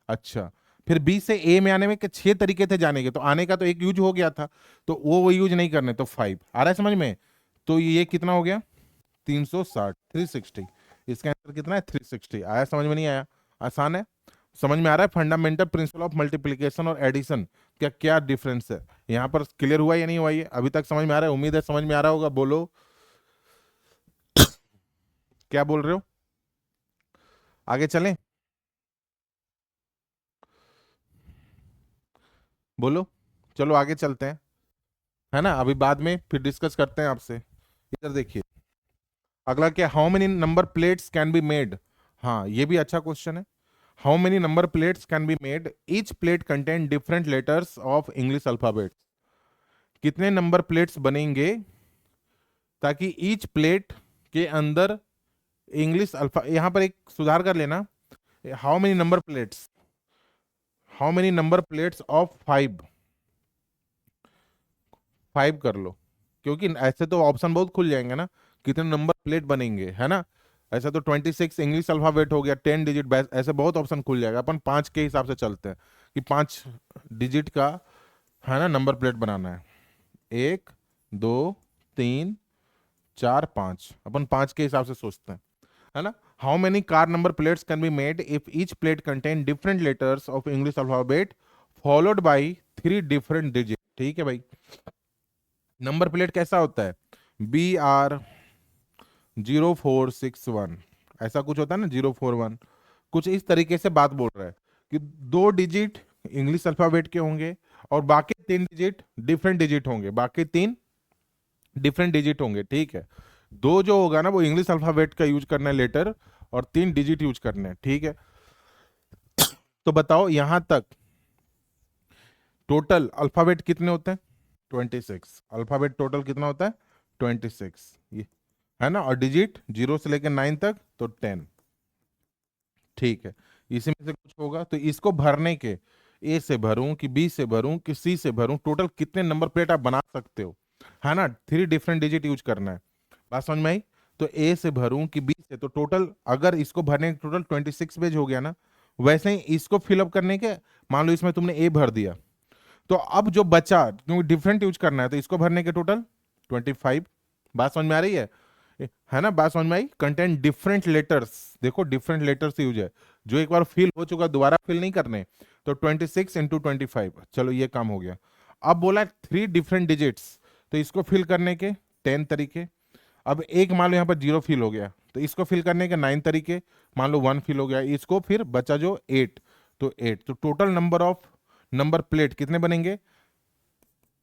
अच्छा, फिर बी से ए में आने में के 6 तरीके थे जाने के, तो आने का तो एक यूज हो गया था, तो वो यूज नहीं करने, तो 5 आ रहा है समझ में? तो ये कितना हो गया, 360, 360। इसका आंसर कितना है, 360। आया समझ में? नहीं आया? आसान है, समझ में आ रहा है? फंडामेंटल प्रिंसिपल ऑफ मल्टीप्लिकेशन और एडिशन क्या क्या डिफरेंस है यहाँ पर, क्लियर हुआ या नहीं हुआ ये? अभी तक समझ में आ रहा है? उम्मीद है समझ में आ रहा होगा, बोलो क्या बोल रहे हो? आगे चलें, बोलो, चलो आगे चलते हैं, है ना, अभी बाद में फिर डिस्कस करते हैं आपसे। इधर देखिए, अगला क्या, how many number plates can be made, हाँ ये भी अच्छा क्वेश्चन है। How many number plates can be made, each plate contain different letters of English alphabet, कितने नंबर प्लेट्स बनेंगे ताकि ईच प्लेट के अंदर इंग्लिश अल्फा, यहां पर एक सुधार कर लेना, how many number plates, how many number plates of 5, 5 कर लो, क्योंकि ऐसे तो ऑप्शन बहुत खुल जाएंगे ना, कितने नंबर प्लेट बनेंगे, है ना। ऐसा तो 26 इंग्लिश अल्फाबेट हो गया, 10 डिजिट, ऐसे बहुत ऑप्शन खुल जाएगा, अपन 5 के हिसाब से चलते हैं कि 5 डिजिट का, है ना, नंबर प्लेट बनाना है, 1 2 3 4 5, अपन 5 के हिसाब से सोचते हैं, है ना। How many car number plates can be made if each plate contain different letters of English alphabet followed by 3 different digit, ठीक है भाई। नंबर प्लेट कैसा होता है, BR0461, ऐसा कुछ होता है ना, 041, कुछ इस तरीके से बात बोल रहा है कि 2 डिजिट इंग्लिश अल्फाबेट के होंगे और बाकी 3 डिजिट डिफरेंट डिजिट होंगे, बाकी 3 डिफरेंट डिजिट होंगे, ठीक है। 2 जो होगा ना वो इंग्लिश अल्फाबेट का यूज करना है लेटर, और 3 डिजिट यूज करने हैं, ठीक है। तो बताओ यहां तक टोटल अल्फाबेट कितने होते हैं, 26, अल्फाबेट टोटल कितना होता है 26, ये है ना, और डिजिट 0 से लेकर 9 तक तो 10। ठीक है, इसी में से कुछ होगा तो इसको भरने के, ए से भरूं कि बी से भरूं कि सी से भरूं, टोटल कितने नंबर प्लेट आप बना सकते हो, है ना, 3 डिफरेंट डिजिट यूज करना है। बात समझ में आई? तो ए से भरूं कि बी से, तो टोटल अगर इसको भरने के टोटल 26 पेज हो गया ना, वैसे ही इसको फिलअप करने के, मान लो इसमें तुमने ए भर दिया, तो अब जो बचा, क्योंकि डिफरेंट यूज करना है, तो इसको भरने के टोटल 25। बात समझ में आ रही है ना, बात समझ में आई? कंटेंट डिफरेंट लेटर्स, देखो डिफरेंट लेटर्स यूज है, जो एक बार फिल हो चुका दोबारा फिल नहीं करने, तो 26 इंटू 25, चलो ये काम हो गया। अब बोला 3 डिफरेंट डिजिट्स, तो इसको फिल करने के 10 तरीके। अब एक मान लो यहाँ पर 0 फिल हो गया, तो इसको फिल करने के 9 तरीके, मान लो 1 फिल हो गया, इसको फिर बचा जो 8, तो 8, तो total number of number plate कितने बनेंगे?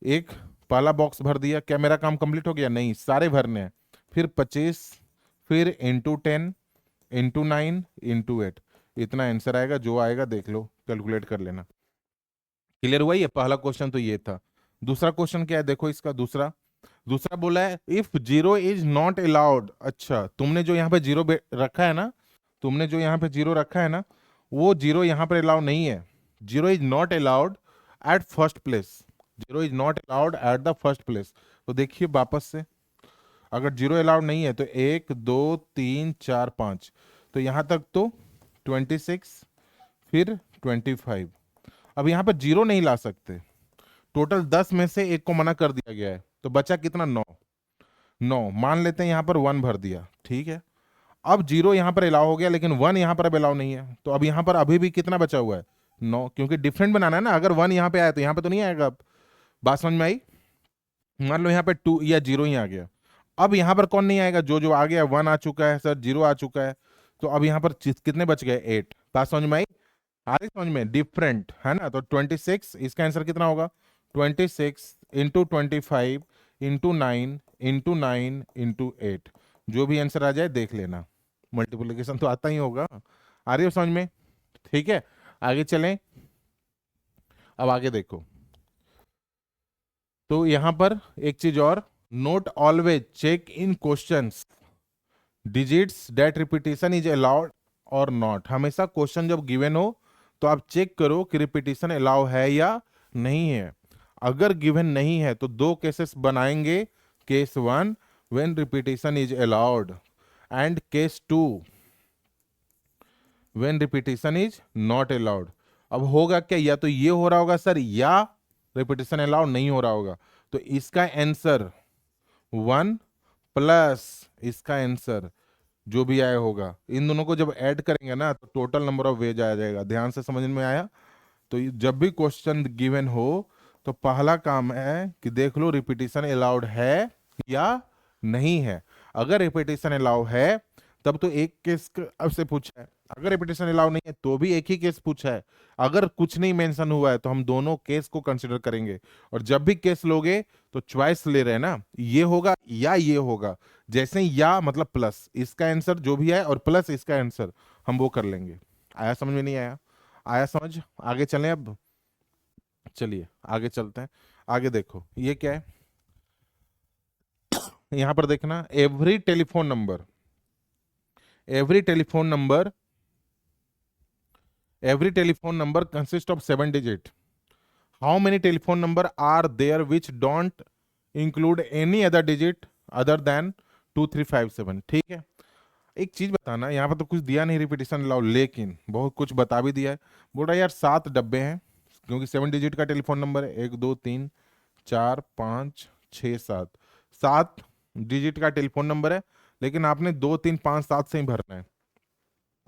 एक पहला बॉक्स भर दिया, क्या मेरा काम कंप्लीट हो गया? नहीं, सारे भरने हैं। फिर 25, फिर इंटू 10, इंटू 9, इंटू 8, इतना आंसर आएगा, जो आएगा देख लो, कैलकुलेट कर लेना। क्लियर हुआ? ये पहला क्वेश्चन तो ये था। दूसरा क्वेश्चन क्या है, देखो इसका दूसरा, दूसरा बोला है if zero is not allowed. अच्छा, तुमने जो यहाँ पे जीरो रखा है ना, तुमने जो यहाँ पे जीरो रखा है ना, वो जीरो यहाँ पर अलाउ नहीं है। Zero is not allowed at first place, zero is not allowed at the first place. तो देखिए वापस से, अगर जीरो अलाउड नहीं है तो 1 2 3 4 5, तो यहाँ तक तो 26, फिर 25। अब यहाँ पर जीरो नहीं ला सकते, टोटल 10 में से एक को मना कर दिया गया है, तो बचा कितना? 9। 9 मान लेते हैं, यहाँ पर 1 भर दिया, ठीक है। अब जीरो यहाँ पर अलाउ हो गया, लेकिन 1 यहाँ पर अब अलाउ नहीं है, तो अब यहाँ पर अभी भी कितना बचा हुआ है? 9, क्योंकि डिफरेंट बनाना है ना, अगर 1 यहाँ पे आया तो यहाँ पे तो नहीं आएगा। अब बात समझ में आई? मान लो यहाँ पे 2 या 0 ही आ गया, अब यहाँ पर कौन नहीं आएगा? जो जो आ गया, 1 आ चुका है सर, 0 आ चुका है, तो अब यहाँ पर कितने बच गए? 8। बात समझ में आई? आ रही समझ में? डिफरेंट है ना, तो 26, इसका आंसर कितना होगा? 26 इंटू 25 इंटू 9 इंटू 9 इंटू 8, जो भी आंसर आ जाए देख लेना, मल्टीप्लिकेशन तो आता ही होगा। आ रही हो समझ में? ठीक है, आगे चलें। अब आगे देखो, तो यहां पर एक चीज और, note always check in questions digits that repetition is allowed और नॉट। हमेशा क्वेश्चन जब गिवन हो तो आप चेक करो कि रिपीटिशन अलाउ है या नहीं है। अगर गिवन नहीं है तो दो केसेस बनाएंगे, case 1 when repetition is allowed and case 2 when repetition is not allowed. अब होगा क्या, या तो ये हो रहा होगा सर, या रिपीटिशन अलाउड नहीं हो रहा होगा, तो इसका आंसर 1 प्लस इसका आंसर जो भी आया होगा, इन दोनों को जब ऐड करेंगे ना तो टोटल नंबर ऑफ वेज आ जाएगा। ध्यान से समझ में आया? तो जब भी क्वेश्चन गिवन हो तो पहला काम है कि देख लो रिपीटिशन अलाउड है या नहीं है। अगर रिपीटिशन अलाउ है तब तो एक केस अब से पूछा है, अगर रिपीटिशन अलाउ नहीं है तो भी एक ही केस पूछा है। अगर कुछ नहीं मेंशन हुआ है तो हम दोनों केस को कंसिडर करेंगे, और जब भी केस लोगे तो चॉइस ले रहे हैं ना, ये होगा या ये होगा। जैसे ही या मतलब प्लस इसका आंसर जो भी है और प्लस इसका आंसर, हम वो कर लेंगे। आया समझ में? नहीं आया? आया समझ? आगे चलें अब, चलिए आगे चलते हैं। आगे देखो ये क्या है, यहां पर देखना, every telephone number, every telephone number every telephone number consists of 7 digit. How many telephone number are there which don't include any other digit other than 2357? ठीक है, एक चीज बताना, यहाँ पर तो कुछ दिया नहीं रिपीटिशन अलाउ, लेकिन बहुत कुछ बता भी दिया है। बोल रहा है यार 7 डब्बे हैं, क्योंकि 7 डिजिट का टेलीफोन नंबर है, 1 2 3 4 5 6 7, 7 डिजिट का टेलीफोन नंबर है, लेकिन आपने 2 3 5 7 से ही भरना है,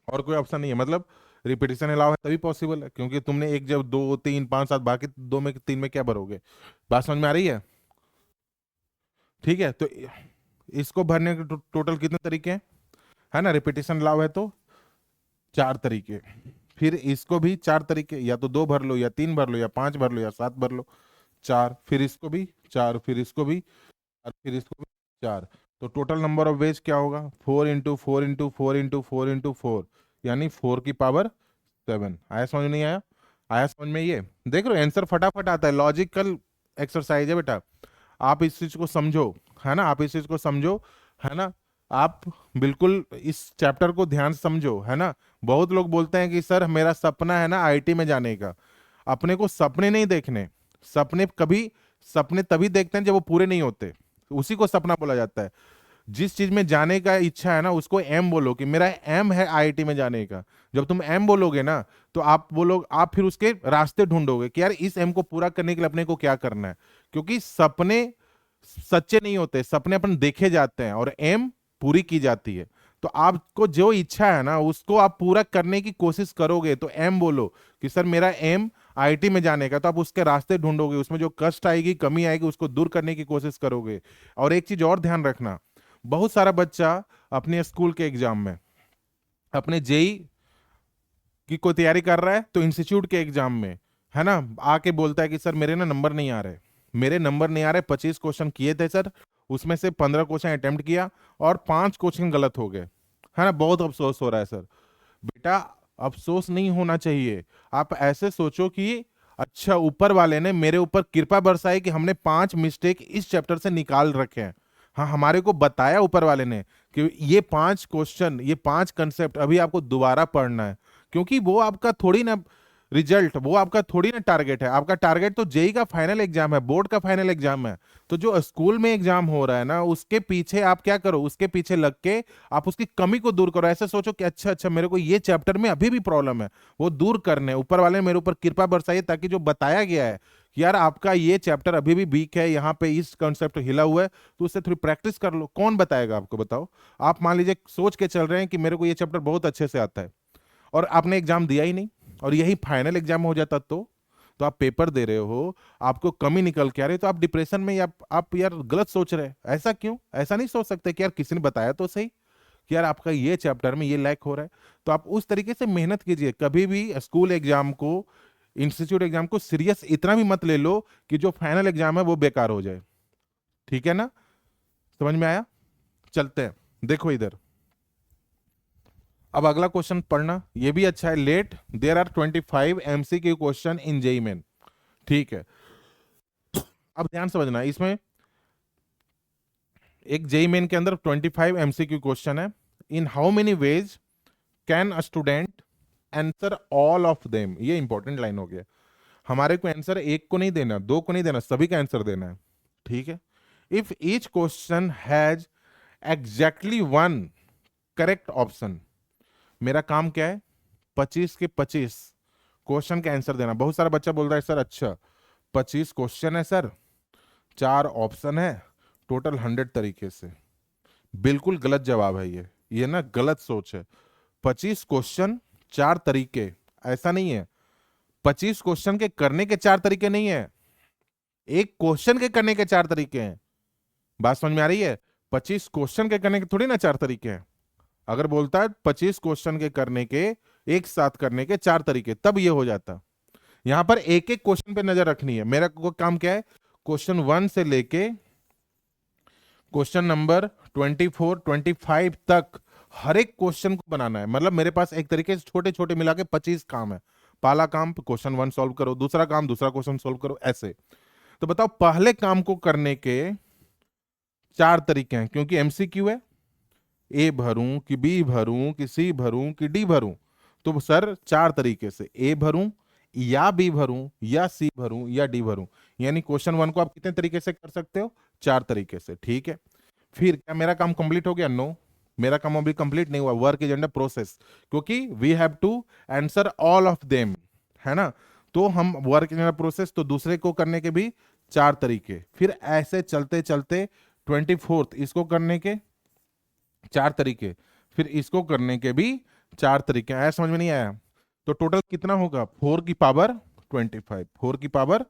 और कोई ऑप्शन नहीं है। मतलब रिपीटिशन अलाउ है तभी पॉसिबल है, क्योंकि तुमने एक जब 2 3 5 7, बाकी दो में 3 में क्या भरोगे? बात समझ में आ रही है? ठीक है, तो इसको भरने के टोटल कितने तरीके हैं, है ना? रिपीटिशन अलाउ है तो 4 तरीके, फिर इसको भी 4 तरीके, या तो 2 भर लो या 3 भर लो या 5 भर लो या 7 भर लो, 4, फिर इसको भी 4, फिर इसको भी 4, फिर इसको भी 4, तो टोटल नंबर ऑफ वेज क्या होगा? 4 इंटू 4 इंटू 4 इंटू 4 इंटू 4, यानी 4 की पावर 7। आया समझ? नहीं आया? आया समझ में? ये देख रहे हो आंसर फटाफट आता है, लॉजिकल एक्सरसाइज है बेटा, आप इस चीज को समझो, है ना, आप इस चीज को समझो, है ना, आप बिल्कुल इस चैप्टर को ध्यान से समझो, है ना। बहुत लोग बोलते हैं कि सर मेरा सपना है ना आईआईटी में जाने का। अपने को सपने नहीं देखने, सपने कभी, सपने तभी देखते हैं जब वो पूरे नहीं होते, उसी को सपना बोला जाता है। जिस चीज में जाने का इच्छा है ना उसको एम बोलो, कि मेरा एम है आईआईटी में जाने का। जब तुम एम बोलोगे ना तो आप बोलो, आप फिर उसके रास्ते ढूंढोगे कि यार इस एम को पूरा करने के लिए अपने को क्या करना है। क्योंकि सपने सच्चे नहीं होते, सपने अपन देखे जाते हैं और एम पूरी की जाती है। तो आपको जो इच्छा है ना उसको आप पूरा करने की कोशिश करोगे, तो एम बोलो कि सर मेरा एम आईआईटी में जाने का। तो आप उसके रास्ते ढूंढोगे, उसमें जो कष्ट आएगी, कमी आएगी, उसको दूर करने की कोशिश करोगे। और एक चीज और ध्यान रखना, बहुत सारा बच्चा अपने स्कूल के एग्जाम में, अपने जेई की कोई तैयारी कर रहा है तो इंस्टीट्यूट के एग्जाम में, है ना, आके बोलता है कि सर मेरे ना नंबर नहीं आ रहे, मेरे नंबर नहीं आ रहे, 25 क्वेश्चन किए थे सर, उसमें से 15 क्वेश्चन अटेम्प्ट किया और 5 क्वेश्चन गलत हो गए, है ना, बहुत अफसोस हो रहा है सर। बेटा अफसोस नहीं होना चाहिए, आप ऐसे सोचो कि अच्छा ऊपर वाले ने मेरे ऊपर कृपा बरसाई कि हमने 5 मिस्टेक इस चैप्टर से निकाल रखे हैं। हाँ, हमारे को बताया ऊपर वाले ने कि ये 5 क्वेश्चन, ये 5 कंसेप्ट अभी आपको दोबारा पढ़ना है। क्योंकि वो आपका थोड़ी ना रिजल्ट, वो आपका थोड़ी ना टारगेट है, आपका टारगेट तो जेई का फाइनल एग्जाम है, बोर्ड का फाइनल एग्जाम है। तो जो स्कूल में एग्जाम हो रहा है ना उसके पीछे आप क्या करो, उसके पीछे लग के आप उसकी कमी को दूर करो। ऐसे सोचो कि अच्छा अच्छा मेरे को ये चैप्टर में अभी भी प्रॉब्लम है, वो दूर करने ऊपर वाले ने मेरे ऊपर कृपा बरसाई, ताकि जो बताया गया है कि यार आपका ये चैप्टर अभी भी वीक है, यहाँ पे इस कॉन्सेप्ट हिला हुआ है, तो उससे थोड़ी प्रैक्टिस कर लो। कौन बताएगा आपको, बताओ। आप मान लीजिए सोच के चल रहे हैं कि मेरे को ये चैप्टर बहुत अच्छे से आता है, और आपने एग्जाम दिया ही नहीं, और यही फाइनल एग्जाम हो जाता तो आप पेपर दे रहे हो, आपको कमी निकल के आ रही है, तो आप डिप्रेशन में, या आप यार गलत सोच रहे हैं। ऐसा क्यों, ऐसा नहीं सोच सकते कि यार किसी ने बताया तो सही कि यार आपका ये चैप्टर में ये लैक हो रहा है। तो आप उस तरीके से मेहनत कीजिए, कभी भी स्कूल एग्जाम को, इंस्टीट्यूट एग्जाम को सीरियस इतना भी मत ले लो कि जो फाइनल एग्जाम है वो बेकार हो जाए। ठीक है ना, समझ में आया। चलते हैं, देखो इधर। अब अगला क्वेश्चन पढ़ना, ये भी अच्छा है। Let there are 25 MCQ question in JEE Main. ठीक है, अब ध्यान समझना, इसमें एक जेई मेन के अंदर 25 MCQ क्वेश्चन है। In how many veg can a student answer all of them. ये इंपॉर्टेंट लाइन हो गया। हमारे को आंसर एक को नहीं देना, दो को नहीं देना, सभी का आंसर देना है। ठीक है, if each question has exactly one correct option. मेरा काम क्या है, 25 के 25 क्वेश्चन का आंसर देना। बहुत सारा बच्चा बोल रहा है सर अच्छा 25 क्वेश्चन है सर, 4 ऑप्शन है, टोटल 100 तरीके से। बिल्कुल गलत जवाब है ये ना गलत सोच है। 25 क्वेश्चन, 4 तरीके, ऐसा नहीं है। 25 क्वेश्चन के करने के 4 तरीके नहीं है, एक क्वेश्चन के करने के 4 तरीके हैं। बात समझ में आ रही है। 25 क्वेश्चन के करने के थोड़ी ना 4 तरीके हैं। अगर बोलता है 25 क्वेश्चन के करने के, एक साथ करने के 4 तरीके, तब ये हो जाता। यहां पर एक एक क्वेश्चन पे नजर रखनी है। मेरा को काम क्या है, क्वेश्चन 1 से लेके क्वेश्चन नंबर 24 25 तक हर एक क्वेश्चन को बनाना है। मतलब मेरे पास एक तरीके से छोटे छोटे मिला के 25 काम है। पहला काम क्वेश्चन 1 सॉल्व करो, दूसरा काम दूसरा क्वेश्चन सॉल्व करो, ऐसे। तो बताओ पहले काम को करने के 4 तरीके हैं, क्योंकि एमसीक्यू है। ए भरूं कि बी भरूं कि सी भरूं कि डी भरूं। तो सर 4 तरीके से ए भरूं, या बी भरूं, या सी भरूं, या डी भरूं। यानी क्वेश्चन 1 को आप कितने तरीके से कर सकते हो, 4 तरीके से। ठीक है, फिर क्या मेरा काम कंप्लीट हो गया, नो, मेरा काम अभी कंप्लीट नहीं हुआ। वर्क इज अंडर प्रोसेस, क्योंकि we have to answer all of them, है ना। तो हम वर्क इन अंडर प्रोसेस, तो दूसरे को करने के भी 4 तरीके। फिर ऐसे चलते चलते 24th इसको करने के 4 तरीके, फिर इसको करने के भी 4 तरीके। आया समझ में नहीं आया। तो टोटल कितना होगा, 4 की पावर 25, 4 की पावर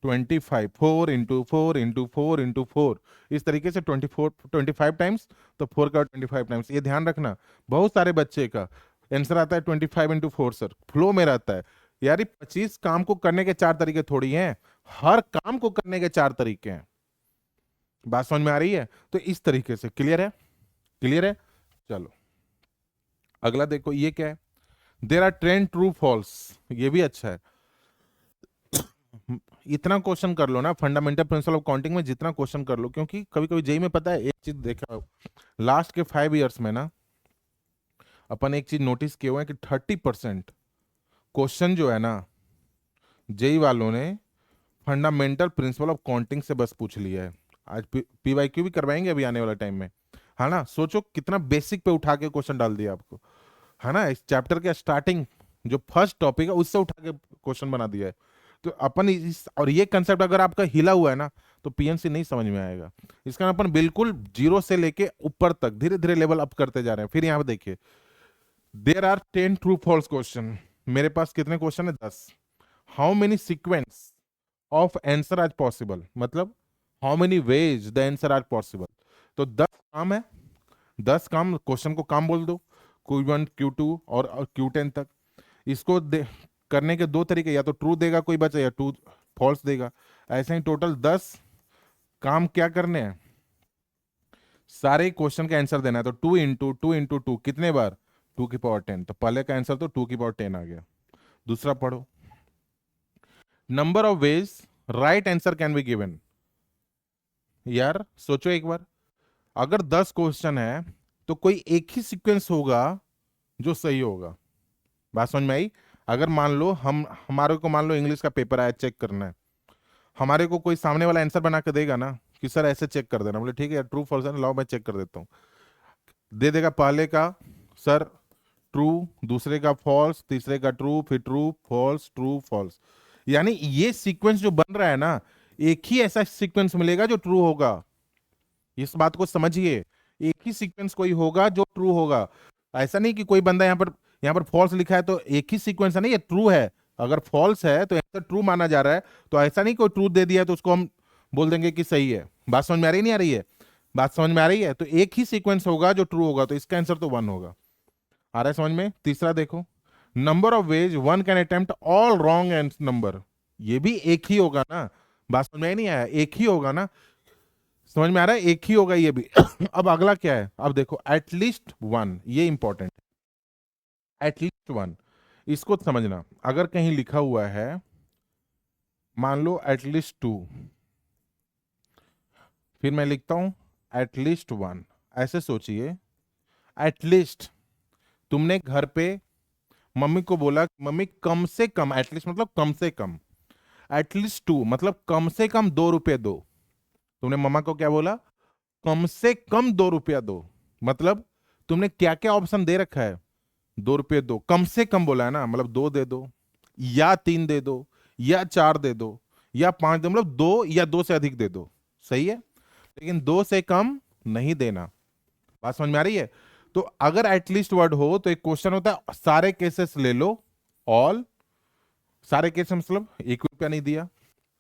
25, 4 इंटू 4 इंटू 4 इंटू 4, इस तरीके से 24 25 टाइम्स। तो 4 का 25 टाइम्स, ये ध्यान रखना। बहुत सारे बच्चे का आंसर आता है 25 इंटू 4 सर, फ्लो में रहता है। यार 25 काम को करने के 4 तरीके थोड़ी हैं, हर काम को करने के 4 तरीके हैं। बात समझ में आ रही है। तो इस तरीके से क्लियर है, क्लियर है। चलो अगला देखो, ये क्या है, देर आर 10 ट्रू फॉल्स। ये भी अच्छा है। इतना क्वेश्चन कर लो ना फंडामेंटल प्रिंसिपल ऑफ काउंटिंग में, जितना क्वेश्चन कर लो, क्योंकि कभी कभी जेई में पता है एक चीज देखा, लास्ट के 5 इयर्स में ना अपन एक चीज नोटिस किए हुए हैं कि 30% क्वेश्चन जो है ना जेई वालों ने फंडामेंटल प्रिंसिपल ऑफ काउंटिंग से बस पूछ लिया है। आज पीवाईक्यू भी करवाएंगे अभी आने वाले टाइम में, है ना। सोचो कितना बेसिक पे उठा के क्वेश्चन डाल दिया आपको, है ना। इस चैप्टर के स्टार्टिंग जो फर्स्ट टॉपिक है उससे उठा के क्वेश्चन बना दिया है। तो अपन और ये कंसेप्ट अगर आपका हिला हुआ है ना तो पीएनसी नहीं समझ में आएगा। इसका अपन बिल्कुल जीरो से लेके ऊपर तक धीरे धीरे लेवल अप करते जा रहे हैं। फिर यहाँ पे देखिए, there are 10 true false question. मेरे पास कितने क्वेश्चन है? 10। How many sequence of answer are possible, मतलब how many ways the answer are possible. तो 10 काम है, 10 काम, क्वेश्चन को काम बोल दो, Q1 Q2 और Q10 तक। इसको करने के दो तरीके, या तो ट्रू देगा कोई बच्चा या ट्रू फॉल्स देगा। ऐसे ही टोटल 10 काम क्या करने हैं, सारे क्वेश्चन का आंसर देना है। तो 2 इंटू 2 कितने बार? 2 की पावर 10। तो पहले का आंसर तो 2 की पावर 10 आ गया। दूसरा पढ़ो, number of veg right answer can be given. यार सोचो एक बार, अगर 10 क्वेश्चन है तो कोई एक ही सीक्वेंस होगा जो सही होगा। बात समझ में आई? अगर मान लो हमारे को मान लो इंग्लिश का पेपर आया, चेक करना है, हमारे को कोई सामने वाला आंसर बना के देगा ना कि सर ऐसे चेक कर देना, बोले ठीक है यार ट्रू फॉल्स है, लाओ मैं चेक कर देता हूँ। दे देगा पहले का सर ट्रू, दूसरे का फॉल्स, तीसरे का ट्रू, फिर ट्रू फॉल्स ट्रू फॉल्स। यानी ये सीक्वेंस जो बन रहा है ना, एक ही ऐसा सीक्वेंस मिलेगा जो ट्रू होगा। इस बात को समझिए, एक ही सीक्वेंस कोई होगा जो ट्रू होगा। ऐसा नहीं कि कोई बंदा यहाँ पर फॉल्स लिखा है तो एक ही सीक्वेंस है, नहीं ये ट्रू है। अगर फॉल्स है तो आंसर ट्रू माना जा रहा है, तो ऐसा नहीं कोई ट्रू दे दिया है तो उसको हम बोल देंगे कि सही है। बात समझ में आ रही नहीं आ रही है? बात समझ में आ रही है? तो एक ही सीक्वेंस होगा जो ट्रू होगा, तो इसका आंसर तो 1 होगा। आ रहा है समझ में? तीसरा देखो, number of veg one can attempt all wrong number. ये भी एक ही होगा ना। बात समझ में नहीं आया? एक ही होगा ना, समझ में आ रहा है? एक ही होगा ये भी। अब अगला क्या है, अब देखो एटलीस्ट 1, ये इंपॉर्टेंट है। एटलीस्ट 1, इसको समझना। अगर कहीं लिखा हुआ है मान लो एटलीस्ट 2, फिर मैं लिखता हूं एटलीस्ट 1, ऐसे सोचिए। एटलीस्ट तुमने घर पे मम्मी को बोला मम्मी कम से कम, एटलीस्ट मतलब कम से कम, एटलीस्ट 2 मतलब कम से कम 2 रुपए दो। तुमने मम्मा को क्या बोला? कम से कम 2 रुपया दो। मतलब तुमने क्या क्या ऑप्शन दे रखा है? 2 रुपये दो, कम से कम बोला है ना, मतलब 2 दे दो, या 3 दे दो, या 4 दे दो, या 5 दे, मतलब 2 या 2 से अधिक दे दो। सही है, लेकिन 2 से कम नहीं देना। बात समझ में आ रही है? तो अगर एटलीस्ट वर्ड हो तो एक क्वेश्चन होता है सारे केसेस ले लो, ऑल। सारे केसेस मतलब 1 रुपया नहीं दिया,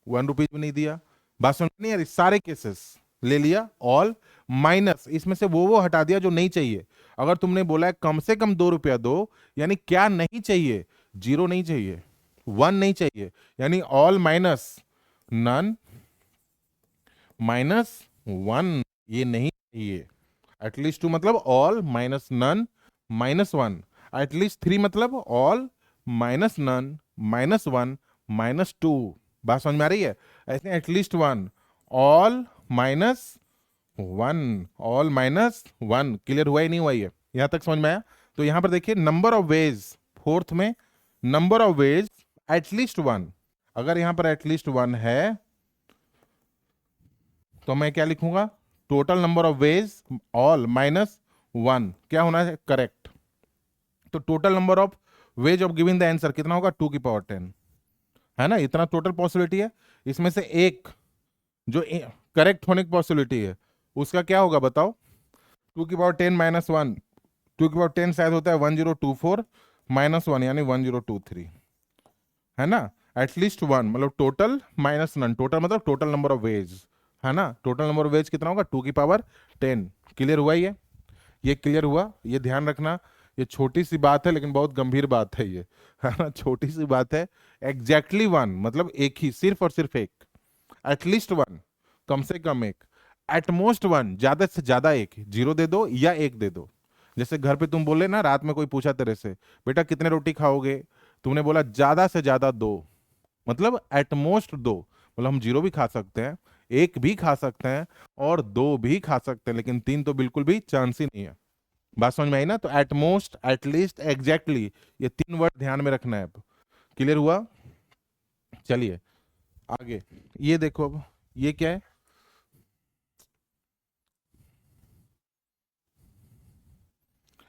1 रुपीज भी नहीं दिया। बात समझ में नहीं आ रही? सारे केसेस ले लिया, ऑल, माइनस इसमें से वो हटा दिया जो नहीं चाहिए। अगर तुमने बोला है कम से कम 2 रुपया दो, यानी क्या नहीं चाहिए? 0 नहीं चाहिए, 1 नहीं चाहिए, यानी ऑल माइनस नन माइनस 1, ये नहीं चाहिए। एटलीस्ट 2 मतलब all minus none minus 1। At least 3 मतलब all minus none minus 1 minus 2। बात समझ में आ रही है? ऐसे at least 1, all minus 1, all minus 1। Clear हुआ ही नहीं हुआ? ये यहां तक समझ में आया? तो यहां पर देखिए नंबर ऑफ वेज, फोर्थ में नंबर ऑफ वेज एटलीस्ट 1। अगर यहां पर एटलीस्ट 1 है तो मैं क्या लिखूंगा? Total number of veg all minus 1, क्या होना है? करेक्ट। तो total number of ways of giving the answer कितना होगा? 2 की पावर 10, है ना। इतना टोटल पॉसिबिलिटी है, इसमें से एक जो करेक्ट होने की पॉसिबिलिटी है उसका क्या होगा बताओ? 2 की पावर 10 माइनस 1, 2 की पावर 10 शायद होता है 1024 माइनस 1, यानी 1023, है ना। एटलीस्ट 1 मतलब टोटल माइनस नन, टोटल मतलब टोटल नंबर ऑफ वेज, है ना। टोटल नंबर ऑफ वेज कितना होगा? 2 की पावर 10। क्लियर हुआ ये क्लियर हुआ? ये ध्यान रखना, ये छोटी सी बात है लेकिन बहुत गंभीर बात है ये, है ना। छोटी सी बात है। एग्जैक्टली 1 मतलब एक ही, सिर्फ और सिर्फ एक। एटलीस्ट 1 कम से कम एक। एटमोस्ट 1 ज्यादा से ज्यादा एक, 0 दे दो या 1 दे दो। जैसे घर पे तुम बोले ना, रात में कोई पूछा तेरे से बेटा कितने रोटी खाओगे, तुमने बोला ज्यादा से ज्यादा 2, मतलब एटमोस्ट दो, मतलब हम जीरो भी खा सकते हैं, एक भी खा सकते हैं और दो भी खा सकते हैं, लेकिन तीन तो बिल्कुल भी चांस ही नहीं है। बात समझ में आई ना? तो एटमोस्ट, एटलीस्ट, एग्जैक्टली, ये तीन वर्ड ध्यान में रखना है। अब क्लियर हुआ? चलिए आगे, ये देखो अब, ये क्या है?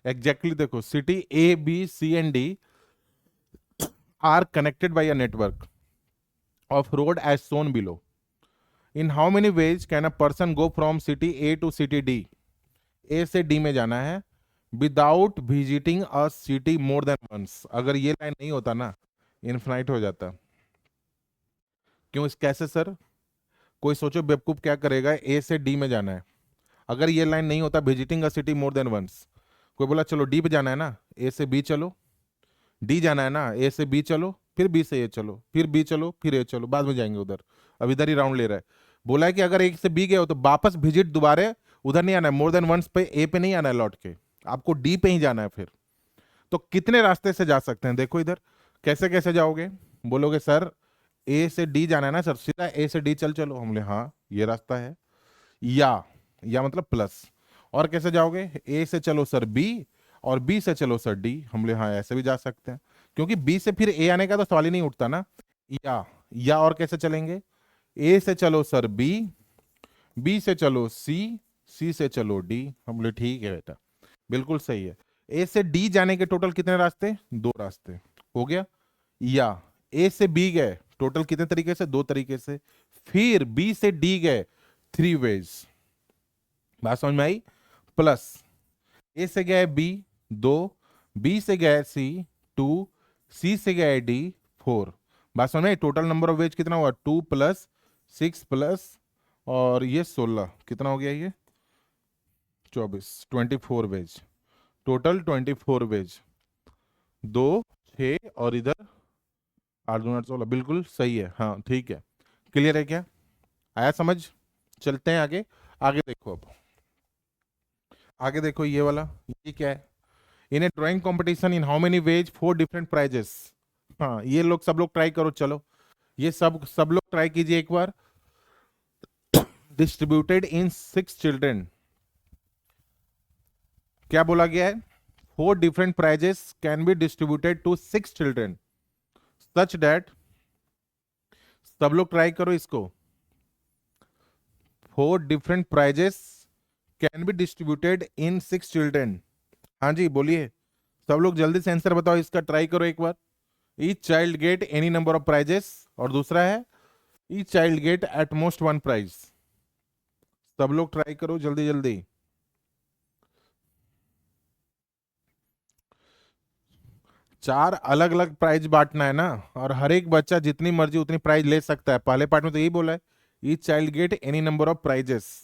एग्जैक्टली देखो, city A B C and D are connected by a network of road as shown below. In how many ways can a person go from city A to city D? A से D में जाना है without visiting a city more than once. अगर ये line नहीं होता ना, infinite हो जाता। क्यों? इस कैसे सर? कोई सोचो बेवकूफ क्या करेगा, ए से डी में जाना है, अगर ये लाइन नहीं होता visiting a city more than once, कोई बोला चलो डी पे जाना है ना, ए से बी चलो, डी जाना है ना, ए से बी चलो, फिर बी से ए चलो, फिर बी चलो, फिर ए चलो, बाद में जाएंगे उधर, अब इधर ही राउंड ले रहा है। बोला है कि अगर एक से बी गए हो तो वापस विजिट दोबारा उधर नहीं आना है, मोर देन वंस पे, ए पे नहीं आना है लौट के, आपको डी पे ही जाना है फिर। तो कितने रास्ते से जा सकते हैं देखो इधर, कैसे कैसे जाओगे? बोलोगे सर ए से डी जाना है ना सर, सीधा ए से डी चल चलो, हम बोले हाँ ये रास्ता है, या मतलब प्लस। और कैसे जाओगे? ए से चलो सर बी, और बी से चलो सर डी, हम बोले हाँ ऐसे भी जा सकते हैं, क्योंकि बी से फिर ए आने का तो सवाल ही नहीं उठता ना। या और कैसे चलेंगे? ए से चलो सर बी, बी से चलो सी, सी से चलो डी, हम बोले ठीक है बेटा, बिल्कुल सही है। ए से डी जाने के टोटल कितने रास्ते? दो रास्ते, हो गया। या ए से बी गए टोटल कितने तरीके से? दो तरीके से। फिर बी से डी गए थ्री वेज। बात समझ में आई? प्लस ए से गए बी दो, बी से गए सी टू, सी से गए डी फोर। बात समझ में आई? टोटल नंबर ऑफ वेज कितना हुआ? टू प्लस सिक्स प्लस और ये 16, कितना हो गया ये? 24, 24 वेज, टोटल 24 वेज, दो, छः और इधर 8 दूना 16, बिल्कुल सही है, हाँ ठीक है। क्लियर है क्या? आया समझ? चलते हैं आगे। आगे देखो अब, आगे देखो ये वाला, ये क्या है? In a drawing competition in how many ways four different prizes. हाँ ये लोग सब लोग ट्राई करो, चलो ये सब लोग ट्राई कीजिए एक बार। डिस्ट्रीब्यूटेड इन 6 चिल्ड्रेन, क्या बोला गया है? 4 different prizes can be distributed to 6 children such that, सब लोग ट्राई करो इसको। 4 different prizes can be distributed in 6 children. हाँ जी बोलिए, सब लोग जल्दी से आंसर बताओ इसका, ट्राई करो एक बार। Each child get any number of prizes, और दूसरा है each child get at most one prize. सब लोग ट्राई करो जल्दी जल्दी। चार अलग अलग प्राइज बांटना है ना, और हर एक बच्चा जितनी मर्जी उतनी प्राइज ले सकता है। पहले पार्ट में तो यही बोला है, each child get any number of prizes.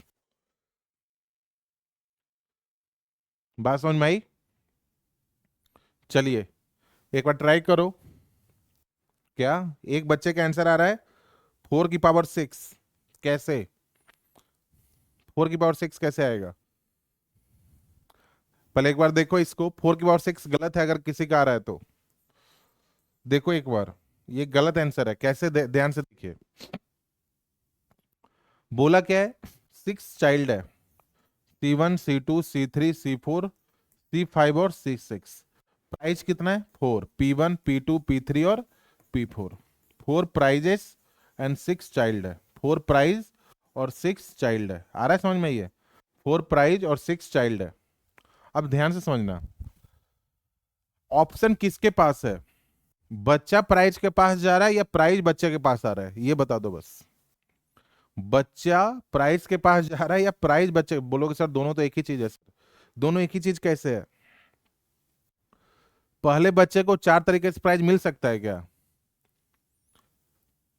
बात समझ में आई? चलिए एक बार ट्राई करो। क्या एक बच्चे का आंसर आ रहा है 4 की पावर 6? कैसे 4 की पावर 6 कैसे आएगा? पहले एक बार देखो इसको, 4 की पावर 6 गलत है अगर किसी का आ रहा है तो देखो एक बार, ये गलत आंसर है। कैसे? ध्यान से देखिए, बोला क्या है? 6 चाइल्ड है, C1 C2 C3 C4 C5 और C6। प्राइज कितना है? 4, P1 P2 P3 और P4। 4 प्राइजेस एंड 6 चाइल्ड है, 4 प्राइज और 6 चाइल्ड है। आ रहा है समझ में? ये 4 प्राइज और 6 चाइल्ड है। अब ध्यान से समझना, ऑप्शन किसके पास है? बच्चा प्राइज के पास जा रहा है या प्राइज बच्चे के पास आ रहा है? ये बता दो बस। बच्चा प्राइज के पास जा रहा है या प्राइज बच्चे? बोलोगे सर दोनों तो एक ही चीज है। सर दोनों एक ही चीज कैसे है? पहले बच्चे को 4 तरीके से प्राइज मिल सकता है क्या?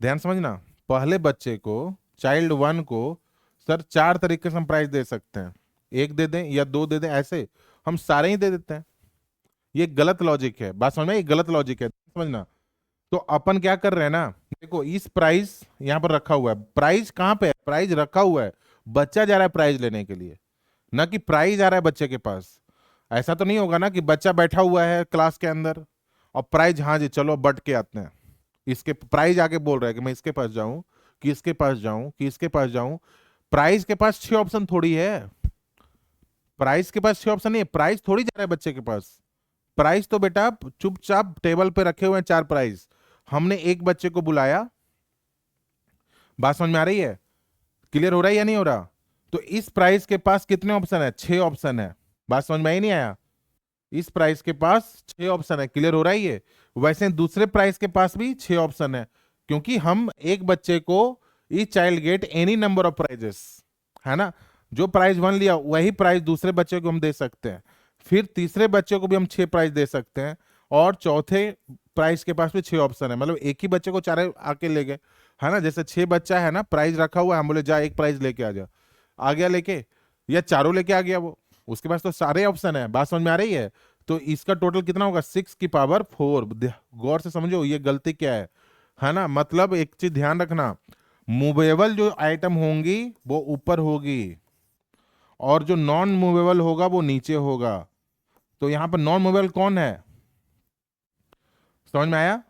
ध्यान समझना, पहले बच्चे को, चाइल्ड 1 को सर 4 तरीके से हम प्राइज दे सकते हैं, एक दे दें या दो दे दें, ऐसे हम सारे ही दे देते हैं। ये गलत लॉजिक है, बात समझ में? ये गलत लॉजिक है, समझना। तो अपन क्या कर रहे हैं ना, देखो इस प्राइस यहां पर रखा हुआ है, प्राइस कहां पे है? प्राइस रखा हुआ है, बच्चा जा रहा है प्राइज लेने के लिए, ना कि प्राइज आ रहा है बच्चे के पास। ऐसा तो नहीं होगा ना कि बच्चा बैठा हुआ है क्लास के अंदर और प्राइज, हाँ जी चलो बट के आते हैं, इसके प्राइस आके बोल रहा है कि मैं इसके पास जाऊं कि इसके पास जाऊं कि इसके पास जाऊं। प्राइस के पास 6 ऑप्शन थोड़ी है। प्राइस के पास 6 ऑप्शन नहीं है, प्राइस थोड़ी जा रहा है बच्चे के पास। प्राइस तो बेटा चुपचाप टेबल पे रखे हुए हैं 4 प्राइस। हमने एक बच्चे को बुलाया। बात समझ में आ रही है? क्लियर हो रहा है या नहीं हो रहा? तो इस प्राइस के पास कितने ऑप्शन है? 6 ऑप्शन है। बात समझ में आई नहीं आया? इस प्राइस के पास 6 ऑप्शन है। क्लियर हो रहा है ये? वैसे दूसरे प्राइस के पास भी 6 ऑप्शन है, क्योंकि हम एक बच्चे को each child get any number of prizes, है ना। जो प्राइज 1 लिया वही प्राइज दूसरे बच्चे को हम दे सकते हैं, फिर तीसरे बच्चे को भी हम 6 प्राइज दे सकते हैं, और चौथे प्राइज के पास भी 6 ऑप्शन है। मतलब एक ही बच्चे को 4 आके ले गए, है ना। जैसे 6 बच्चा है ना, प्राइज रखा हुआ है, हम बोले जा एक प्राइज लेके आ जा, आ गया लेके, या चारों लेके आ गया वो, उसके पास तो सारे ऑप्शन है। बात समझ में आ रही है? तो इसका टोटल कितना होगा? 6 की पावर 4। गौर से समझो ये गलती क्या है ना। मतलब एक चीज ध्यान रखना, मूवेबल जो आइटम होंगी वो ऊपर होगी, और जो नॉन मूवेबल होगा वो नीचे होगा। तो यहां पर नॉन मूवेबल कौन है? समझ में आया?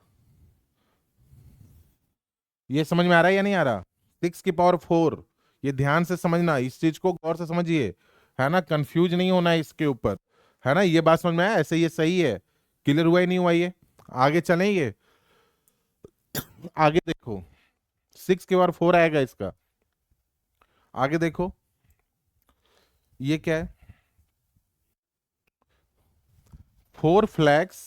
ये समझ में आ रहा है या नहीं आ रहा? 6 की पावर 4, ये ध्यान से समझना, इस चीज को गौर से समझिए, है ना। कंफ्यूज नहीं होना है इसके ऊपर, है ना। ये बात समझ में आया? ऐसे ये सही है? क्लियर हुआ ही नहीं हुआ ये? आगे चलेंगे, आगे देखो, 6 की पावर 4 आएगा इसका। आगे देखो, ये क्या है? 4 flags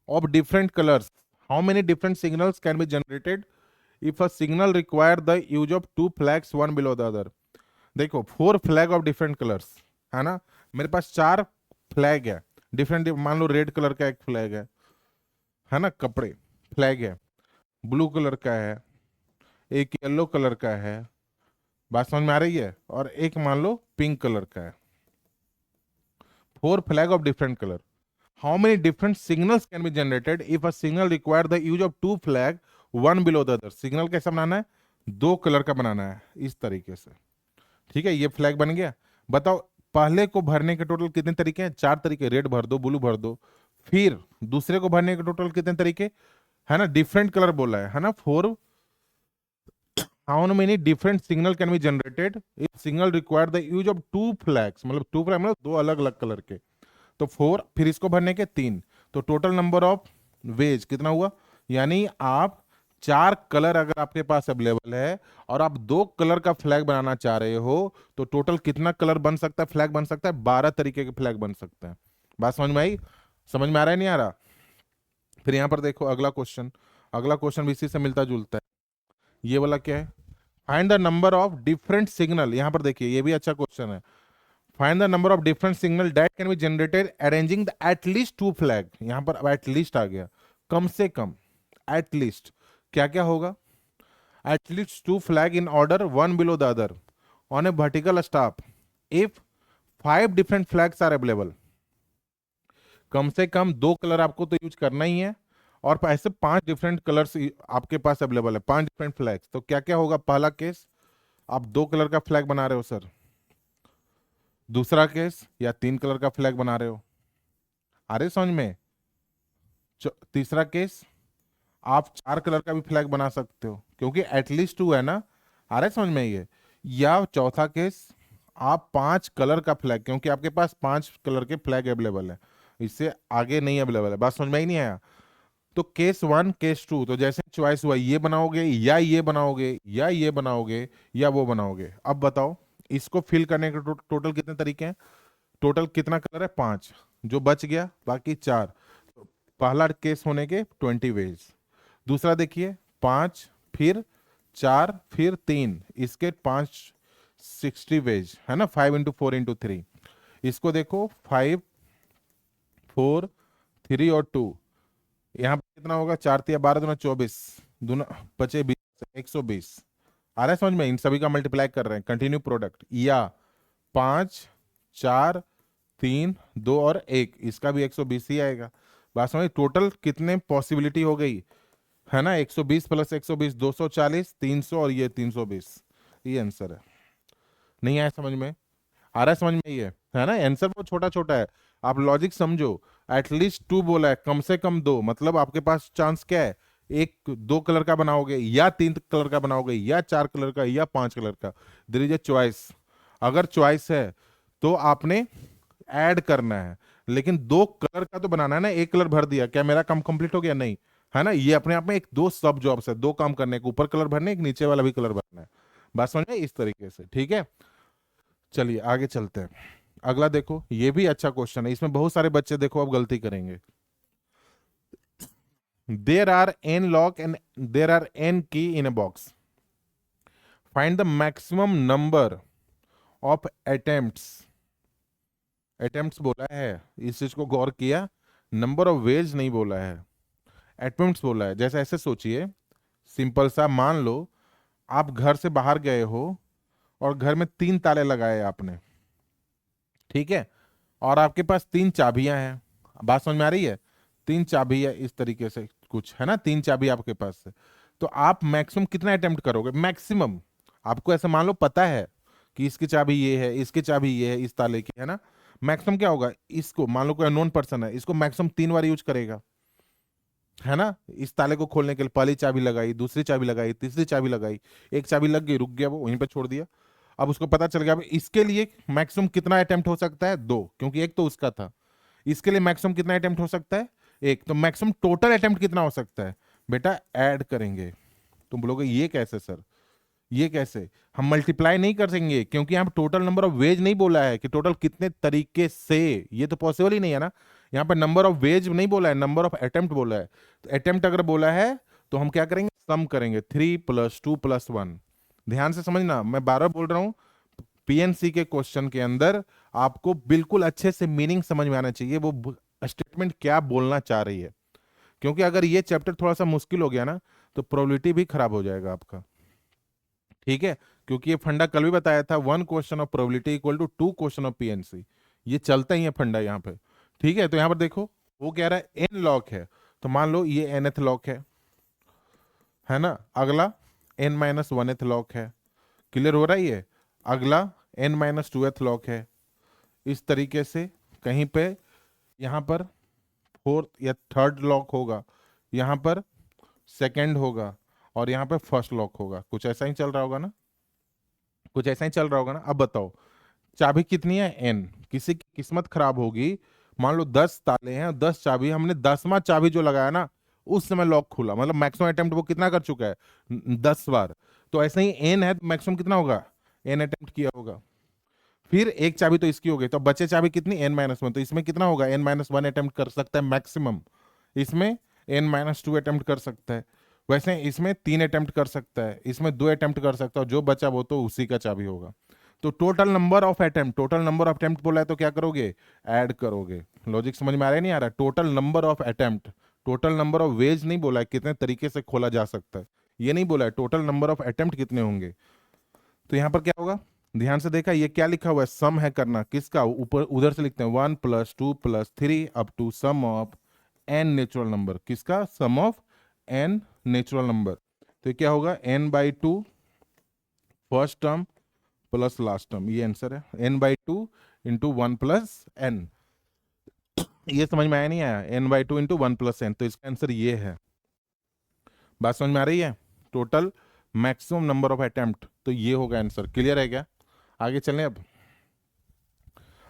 of different colors. How many different signals can be generated if a signal require the use of 2 flags one below the other? देखो 4 फ्लैग ऑफ डिफरेंट कलर्स, है ना। मेरे पास 4 फ्लैग है डिफरेंट। मान लो रेड कलर का एक flag है ना, कपड़े फ्लैग है, ब्लू कलर का है, एक येलो कलर का है। बात समझ में आ रही है? और एक मान लो पिंक कलर का है। 4 flag of different colour. How many different signals can be generated if a signal require the use of 2 flag one below the other? Signal कैसा बनाना है? 2 कलर का बनाना है, इस तरीके से। ठीक है, ये फ्लैग बन गया। बताओ पहले को भरने के टोटल कितने तरीके हैं? 4 तरीके, रेड भर दो, ब्लू भर दो। फिर दूसरे को भरने के टोटल कितने तरीके, है ना। डिफरेंट कलर बोला है ना। 4, how many different signal can be generated if signal require the use of 2 flags, मतलब 2 फ्लैग मतलब 2 अलग अलग कलर के। तो 4, फिर इसको भरने के 3, तो टोटल नंबर ऑफ वेज कितना हुआ? यानी आप 4 कलर अगर आपके पास अवेलेबल है और आप 2 कलर का फ्लैग बनाना चाह रहे हो, तो टोटल कितना कलर बन सकता है, फ्लैग बन सकता है? 12 तरीके के फ्लैग बन सकते हैं। बात समझ में आई? समझ में आ रहा है नहीं आ रहा? फिर यहां पर देखो अगला क्वेश्चन, अगला क्वेश्चन भी इसी से मिलता जुलता है। ये वाला क्या है? Find the number of different signal. यहां पर देखिए ये भी अच्छा क्वेश्चन है। Find the number of different signal that can be generated arranging the at least 2 flag. यहां पर अब एटलीस्ट आ गया, कम से कम, एटलीस्ट क्या क्या होगा? At least 2 flag in order one below the other on a vertical staff if 5 different flags are available. कम से कम 2 कलर आपको तो यूज करना ही है, और ऐसे 5 डिफरेंट कलर्स आपके पास अवेलेबल है, 5 डिफरेंट फ्लैग्स। तो क्या क्या होगा? पहला केस, आप 2 कलर का फ्लैग बना रहे हो सर। दूसरा केस, या 3 कलर का फ्लैग बना रहे हो। आ रहे समझ में? तीसरा केस, आप 4 कलर का भी फ्लैग बना सकते हो, क्योंकि एटलीस्ट 2 है ना। आ रहे समझ में ये? या चौथा केस, आप 5 कलर का फ्लैग, क्योंकि आपके पास 5 कलर के फ्लैग अवेलेबल है, इससे आगे नहीं अवेलेबल है। बात समझ में ही नहीं आया? तो केस 1 केस 2, तो जैसे चॉइस हुआ, ये बनाओगे या ये बनाओगे या ये बनाओगे या वो बनाओगे। अब बताओ इसको फिल करने के टोटल कितने तरीके हैं? टोटल कितना कलर है? 5, जो बच गया बाकी 4। पहला केस होने के 20 वेज। दूसरा देखिए 5, फिर 4, फिर 3, इसके 5 60 वेज, है ना। 5 × 4 × 3। इसको देखो 5, 4, 3 और 2, यहाँ पर कितना होगा? 4×3 = 12, 2×24, दोनों बचे 20, 120। आ रहा है समझ में? इन सभी का मल्टीप्लाई कर रहे हैं, कंटिन्यू प्रोडक्ट। या 5, 4, 3, 2 और 1, इसका भी 120 ही आएगा। बात समझ? टोटल कितने पॉसिबिलिटी हो गई, है ना। 120 + 120 240, 300 और ये 320, ये आंसर है। नहीं आया समझ में? आ रहा है समझ में? ये है ना, आंसर बहुत छोटा छोटा है, आप लॉजिक समझो। एटलीस्ट 2 बोला है, कम से कम 2, मतलब आपके पास चांस क्या है? एक दो कलर का बनाओगे या तीन कलर का बनाओगे या चार कलर का या पांच कलर का, देयर इज ए चॉइस। अगर चॉइस है तो आपने ऐड करना है, लेकिन दो कलर का तो बनाना है ना। एक कलर भर दिया, क्या मेरा काम कंप्लीट हो गया? नहीं, है ना। ये अपने आप में एक दो सब जॉब्स है, दो काम करने, एक ऊपर कलर भरने, एक नीचे वाला भी कलर भरना है। बात समझ में? इस तरीके से, ठीक है। चलिए आगे चलते हैं। अगला देखो, ये भी अच्छा क्वेश्चन है, इसमें बहुत सारे बच्चे देखो अब गलती करेंगे। There are n lock and there are n key in a box, find the maximum number of attempts. Attempts बोला है, इस चीज को गौर किया, नंबर ऑफ वेज नहीं बोला है, अटेम्प्ट्स बोला है। जैसे ऐसे सोचिए, सिंपल सा, मान लो आप घर से बाहर गए हो और घर में तीन ताले लगाए आपने, ठीक है, और आपके पास तीन चाबियां हैं। बात समझ में आ रही है? तीन चाबी है इस तरीके से कुछ, है ना, तीन चाबी आपके पास है। तो आप मैक्सिमम कितना अटेम्प्ट करोगे? मैक्सिमम आपको ऐसे मान लो पता है कि इसकी चाबी ये है, इसकी चाबी ये है, इस ताले की, है ना। मैक्सिमम क्या होगा? इसको मान लो कोई अननोन पर्सन है, इसको मैक्सिमम तीन बार यूज करेगा, है ना। इस ताले को खोलने के लिए पहली चाबी लगाई, दूसरी चाबी लगाई, तीसरी चाबी लगाई, एक चाबी लग गई, रुक गया, वो वहीं पे छोड़ दिया। अब उसको पता चल गया अब इसके लिए मैक्सिमम कितना अटेम्प्ट हो सकता है? दो, क्योंकि एक तो उसका था। इसके लिए मैक्सिमम कितना अटेम्प्ट हो सकता है? एक। तो मैक्सिमम टोटल अटेम्प्ट कितना हो सकता है? बेटा ऐड करेंगे। तुम बोलोगे ये कैसे सर, ये कैसे? हम मल्टीप्लाई नहीं कर सकेंगे, क्योंकि यहाँ टोटल नंबर ऑफ वेज नहीं बोला है कि टोटल कितने तरीके से, ये तो पॉसिबल ही नहीं है ना। यहाँ पर नंबर ऑफ वेज नहीं बोला है, नंबर ऑफ अटेम्प्ट बोला है। तो अटेम्प्ट अगर बोला है तो हम क्या करेंगे? सम करेंगे, 3 + 2 + 1। ध्यान से समझना, मैं बार बार बोल रहा हूँ, पीएनसी के क्वेश्चन के अंदर आपको बिल्कुल अच्छे से मीनिंग समझ में आना चाहिए, वो स्टेटमेंट क्या बोलना चाह रही है। क्योंकि अगर ये चैप्टर थोड़ा सा मुश्किल हो गया ना, तो प्रोबेबिलिटी भी खराब हो जाएगा आपका, ठीक है। क्योंकि ये फंडा कल भी बताया था, 1 question of probability equal to 2 question of PNC. ये चलता ही है फंडा यहाँ पे, ठीक है। तो यहाँ पर देखो, वो कह रहा है एन लॉक है, तो मान लो ये nth लॉक है ना। अगला n-1th लॉक है। क्लियर हो रहा है ये? अगला n-2th लॉक है। इस तरीके से कहीं पे यहाँ पर फोर्थ या थर्ड लॉक होगा, यहाँ पर सेकंड होगा, और यहाँ पे फर्स्ट लॉक होगा। कुछ ऐसा ही चल रहा होगा ना, कुछ ऐसा ही चल रहा होगा ना। अब बताओ, चाबी कितनी है? n। किसी की किस्मत खराब होगी, मान लो 10 ताले हैं, 10 चाबी, हमने 10वां चाबी जो लगाया ना, उस समय लॉक खुला, मतलब मैक्सिमम अटेम्प्ट वो कितना कर चुका है? 10 बार। तो ऐसे ही n है तो मैक्सिमम कितना होगा? n अटेम्प्ट किया होगा। फिर एक चाबी तो इसकी हो गई, तो बचे चाबी कितनी? n-1। तो इसमें कितना होगा? n-1 अटेम्प्ट कर सकता है मैक्सिमम। इसमें n-2 अटेम्प्ट कर सकता है। वैसे इसमें 3 अटेम्प्ट कर सकता है, इसमें 2 अटेम्प्ट कर सकता है, और जो बचा वो तो उसी का चाबी होगा। तो total number of attempt, total number of attempt बोला है तो क्या करोगे? ऐड करोगे। लॉजिक समझ में आ रहा है? नहीं आ रहा? Total number of attempt, total number of veg नहीं बोला है, कितने तरीके से खोला जा सकता है, ये नहीं बोला है, टोटल नंबर ऑफ अटेम्प्ट कितने होंगे। तो यहां पर क्या होगा? ध्यान से देखा, ये क्या लिखा हुआ है? सम है करना, किसका? ऊपर उधर से लिखते हैं 1 + 2 + 3 up to sum of n natural number. किसका? Sum of n natural number. तो ये क्या होगा? n/2 first term plus last term, ये आंसर है। n/2 into 1 + n। ये समझ में आया नहीं आया? n/2 इंटू 1 + n, तो इसका आंसर ये है। बात समझ में आ रही है? Total maximum number of attempt, तो ये होगा आंसर। क्लियर है क्या? आगे चलें अब।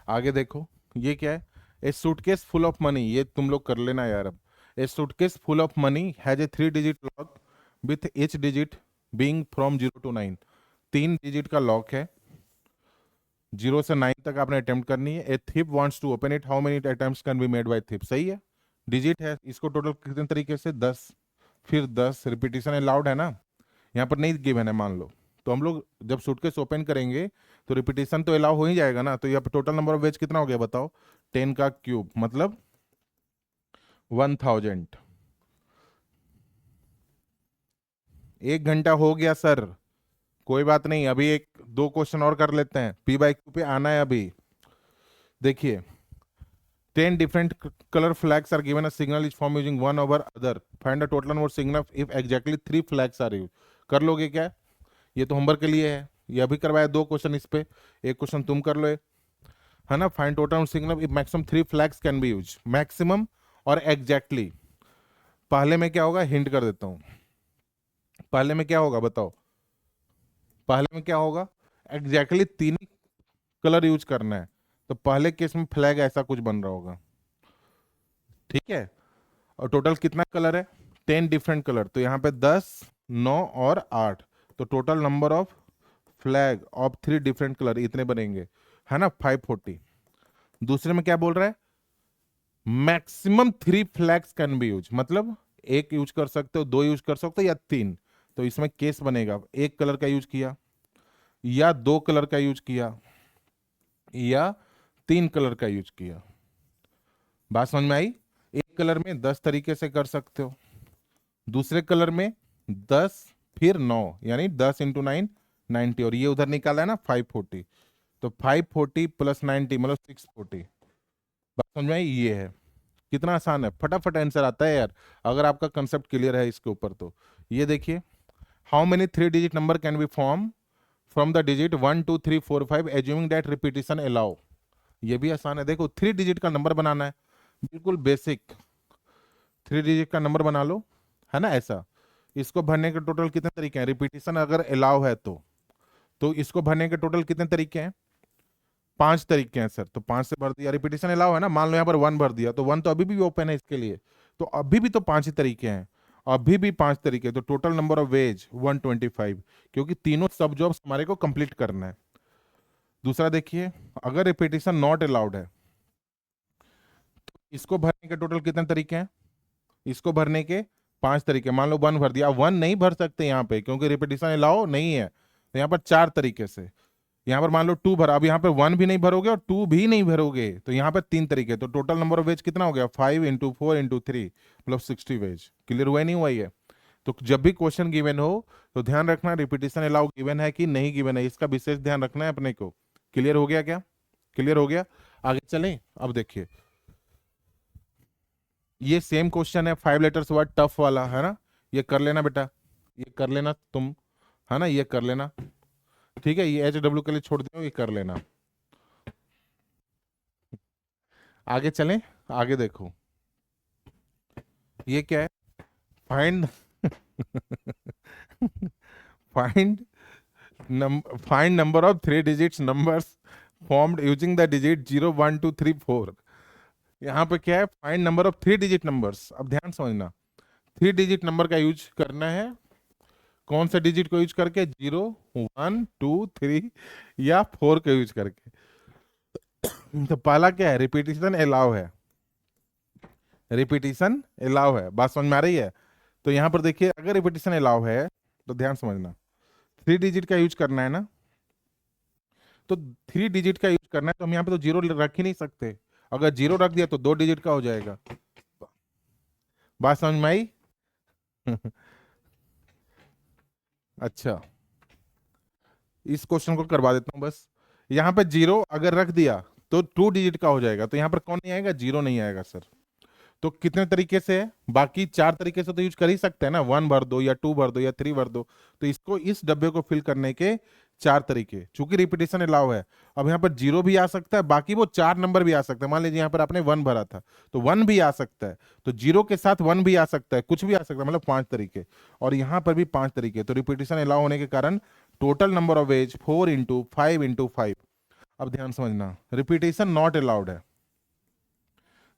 आगे देखो, ये क्या है? A suitcase full of money, ये तुम लोग कर लेना यार अब। A suitcase full of money has a 3 digit lock with each digit being from 0 to 9। 3 digit का लॉक है, 0 से 9 तक आपने अटेम्प्ट करनी है। A thief wants to open it, how many attempts can be made by thief? सही है, digit है, इसको टोटल कितने तरीके से? 10। फिर 10 रिपीटिशन अलाउड है ना, यहाँ पर नहीं गिवन है मान लो। तो हम लोग जब सूटकेस ओपन करेंगे तो रिपीटेशन तो अलाउ हो ही जाएगा ना। तो यहाँ पर टोटल नंबर ऑफ वेज कितना हो गया बताओ? 10 का क्यूब मतलब 1000। 1 घंटा हो गया सर, कोई बात नहीं, अभी एक दो क्वेश्चन और कर लेते हैं। p/q पे आना है अभी। देखिए, 10 different color flags are given a signal each form using one over other. Find the total number of signal if exactly 3 flags are used. कर लोगे क्या? ये तो होमवर्क के लिए है, ये अभी करवाया 2 क्वेश्चन इस पे, एक क्वेश्चन तुम कर लो, है ना। Find total signal if maximum 3 flags can be use, maximum और एग्जैक्टली। पहले में क्या होगा, हिंट कर देता हूं। पहले में क्या होगा बताओ, पहले में क्या होगा, एग्जैक्टली तीन ही कलर यूज करना है। तो पहले केस में फ्लैग ऐसा कुछ बन रहा होगा, ठीक है। और टोटल कितना कलर है, 10 डिफरेंट कलर। तो यहाँ पे 10, 9 और 8, तो total number of flag of 3 different colour इतने बनेंगे, है ना, 540। दूसरे में क्या बोल रहा है, maximum 3 flags can be use, मतलब एक यूज कर सकते हो, दो यूज कर सकते हो या 3। तो इसमें केस बनेगा, एक कलर का यूज किया या 2 कलर का यूज किया या 3 कलर का यूज किया। बात समझ में आई। एक कलर में 10 तरीके से कर सकते हो, दूसरे कलर में 10 फिर 9, यानी 10 इंटू 9 90, और ये उधर निकाला है ना 540। तो 540 प्लस 90 मतलब 640। बात समझ में आई, ये है। कितना आसान है, फटाफट आंसर आता है यार, अगर आपका कंसेप्ट क्लियर है इसके ऊपर तो। ये देखिए, how many 3 digit number can be form from the digit 1 2 3 4 5 assuming that repetition allow. ये भी आसान है, देखो 3 डिजिट का नंबर बनाना है, बिल्कुल बेसिक। 3 डिजिट का नंबर बना लो, है ना, ऐसा। इसको भरने के टोटल कितने तरीके हैं, रिपीटिशन अगर अलाउ है तो इसको भरने के टोटल कितने तरीके हैं, 5 तरीके हैं सर। तो 5 से भर दिया, रिपीटिशन अलाउ है ना, मान लो यहाँ पर 1 भर दिया, तो 1 तो अभी भी ओपन है इसके लिए, तो अभी भी तो 5 ही तरीके हैं, अभी भी 5 तरीके। तो टोटल नंबर ऑफ वेज 125, क्योंकि तीनों सब जॉब्स हमारे को कंप्लीट करना है। दूसरा देखिए, अगर रिपीटिशन नॉट अलाउड है, तो इसको भरने के टोटल कितने तरीके हैं, इसको भरने के 5 तरीके। मान लो 1 भर दिया, 1 नहीं भर सकते यहाँ पे क्योंकि रिपीटिशन अलाउ नहीं है, तो यहाँ पर 4 तरीके से। यहाँ पर मान लो 2 भरा, अब यहाँ पे 1 भी नहीं भरोगे और 2 भी नहीं भरोगे, तो यहाँ पे 3 तरीके। तो टोटल नंबर ऑफ वेज कितना हो गया, 5 इंटू 4 इंटू 3 मतलब 60 वेज। क्लियर हुआ नहीं हुआ ये। तो जब भी क्वेश्चन गिवन हो तो ध्यान रखना रिपीटिशन अलाउ गिवन है कि नहीं गिवन है, इसका विशेष ध्यान रखना है अपने को। क्लियर हो गया क्या, क्लियर हो गया। आगे चलें, अब देखिए ये सेम क्वेश्चन है, 5 लेटर्स वर्ड टफ वाला, है ना। ये कर लेना बेटा, ये कर लेना तुम, है ना, ये कर लेना, ठीक है। ये HW के लिए छोड़ दिया, ये कर लेना। आगे चलें, आगे देखो ये क्या है, find find find number of 3 digits numbers formed using the digit 0 1 2 3 4। यहाँ पे क्या है, find number of 3 digit numbers. अब ध्यान समझना, 3 डिजिट नंबर का यूज करना है, कौन से डिजिट को यूज करके, 0 1 2 3 या 4 का यूज करके। तो पहला क्या है, रिपीटिशन अलाउ है, रिपीटिशन अलाउ है, बात समझ में आ रही है। तो यहां पर देखिए, अगर रिपीटिशन अलाउ है तो ध्यान समझना, 3 डिजिट का यूज करना है ना, तो 3 डिजिट का यूज करना है, तो हम यहाँ पे तो 0 रख ही नहीं सकते। अगर 0 रख दिया तो 2 डिजिट का हो जाएगा। बात समझ में आई। अच्छा, इस क्वेश्चन को करवा देता हूं बस। यहाँ पे 0 अगर रख दिया तो 2 डिजिट का हो जाएगा, तो यहाँ पर कौन नहीं आएगा, 0 नहीं आएगा सर। तो कितने तरीके से है, बाकी 4 तरीके से तो यूज कर ही सकते हैं ना, 1 भर दो या 2 भर दो या 3 भर दो। तो इसको, इस डब्बे को फिल करने के 4 तरीके, चूंकि रिपीटेशन अलाउ है। अब यहाँ पर 0 भी आ सकता है, बाकी वो 4 नंबर भी आ सकते हैं। मान लीजिए यहाँ पर आपने 1 भरा था तो 1 भी आ सकता है, तो 0 के साथ 1 भी आ सकता है, कुछ भी आ सकता है, मतलब 5 तरीके। और यहाँ पर भी 5 तरीके। तो रिपीटेशन अलाउ होने के कारण total number of veg 4 into 5 into 5। अब ध्यान समझना, रिपीटेशन नॉट अलाउड है,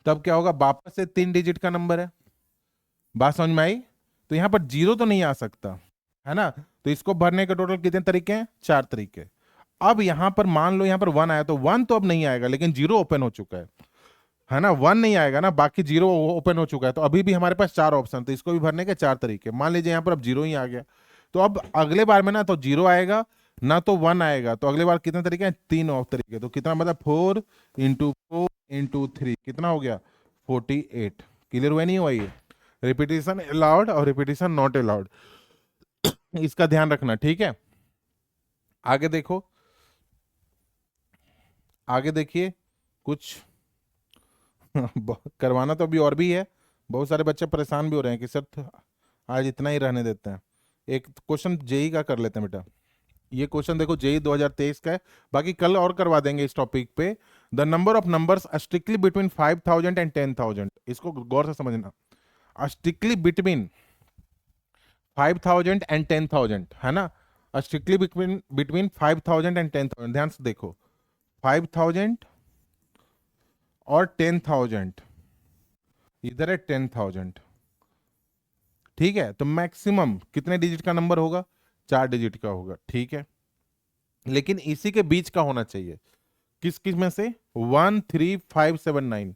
तब क्या होगा, वापस से 3 डिजिट का नंबर है। बात समझ में आई। तो यहां पर 0 तो नहीं आ सकता, है ना। तो इसको भरने के टोटल कितने तरीके हैं, 4 तरीके। अब यहां पर मान लो यहां पर 1 आया, तो 1 तो अब नहीं आएगा, लेकिन 0 ओपन हो चुका है ना। 1 नहीं आएगा ना, बाकी 0 ओपन हो चुका है, तो अभी भी हमारे पास 4 ऑप्शन, तो इसको भी भरने के 4 तरीके। मान लीजिए यहां पर अब 0 ही आ गया, तो अब अगले बार में ना तो 0 आएगा ना तो 1 आएगा, तो अगले बार कितने तरीके हैं, 3 ऑफ तरीके। तो कितना मतलब 4 इंटू 4 इंटू 3 कितना हो गया, 48। क्लियर हुआ नहीं हुआ ये, रिपीटिशन अलाउड और रिपीटिशन नॉट अलाउड, इसका ध्यान रखना, ठीक है। आगे देखो, आगे देखिए कुछ करवाना तो अभी और भी है। बहुत सारे बच्चे परेशान भी हो रहे हैं कि सर आज इतना ही रहने देते हैं। एक क्वेश्चन जेई का कर लेते हैं बेटा। ये क्वेश्चन देखो जेई 2023 का है, बाकी कल और करवा देंगे इस टॉपिक पे। The number of numbers strictly between 5000 and 10,000, इसको गौर से समझना। स्ट्रिक्टली बिटवीन 5,000 एंड 10,000, है ना, स्ट्रिक्टली बिटवीन बिटवीन 5,000 एंड 10,000। ध्यान से देखो, 5,000 और 10,000, इधर है 10,000, ठीक है। तो मैक्सिमम कितने डिजिट का नंबर होगा? 4 डिजिट का होगा, ठीक है। लेकिन इसी के बीच का होना चाहिए। किस किस में से? 13579।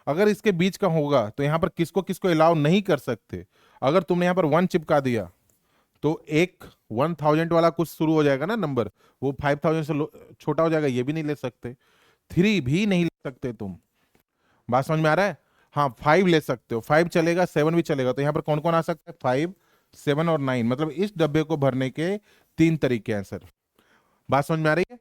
अगर इसके बीच का होगा तो यहां पर किसको किसको अलाउ नहीं कर सकते? अगर तुमने यहां पर 1 चिपका दिया तो एक 1,000 वाला कुछ शुरू हो जाएगा ना नंबर, वो 5,000 से छोटा हो जाएगा, ये भी नहीं ले सकते। 3 भी नहीं ले सकते तुम। बात समझ में आ रहा है? हाँ, 5 ले सकते हो, 5 चलेगा, 7 भी चलेगा। तो यहाँ पर कौन कौन आ सकता है? 5, 7 और 9। मतलब इस डब्बे को भरने के 3 तरीके हैं सर। बात समझ में आ रही है?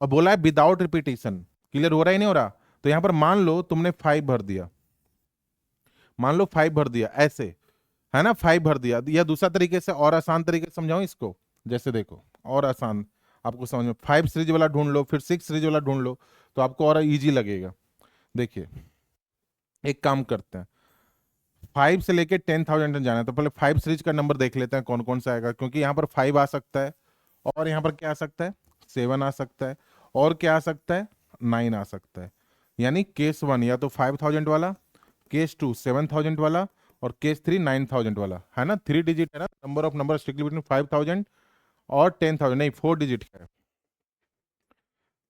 और बोला है विदाउट रिपीटेशन। क्लियर हो रहा है नहीं हो रहा? तो यहां पर मान लो तुमने 5 भर दिया, मान लो 5 भर दिया ऐसे, है ना, 5 भर दिया। या दूसरा तरीके से, और आसान तरीके से समझाऊं इसको, जैसे देखो और आसान आपको समझ में, 5 सीरीज वाला ढूंढ लो, फिर 6 सीरीज वाला ढूंढ लो, तो आपको और इजी लगेगा। देखिए, एक काम करते हैं, 5 से लेके 10,000 तक जाना है, तो पहले 5 सीरीज का नंबर देख लेते हैं कौन कौन सा आएगा। क्योंकि यहाँ पर 5 आ सकता है, और यहाँ पर क्या आ सकता है? 7 आ सकता है, और क्या आ सकता है? 9 आ सकता है। यानी केस 1 या तो 5,000 वाला, केस 2 7,000 वाला, और केस 3 9,000 वाला, है ना। 3 डिजिट है ना, number of number strictly between 5,000 और 10,000, नहीं 4 डिजिट है।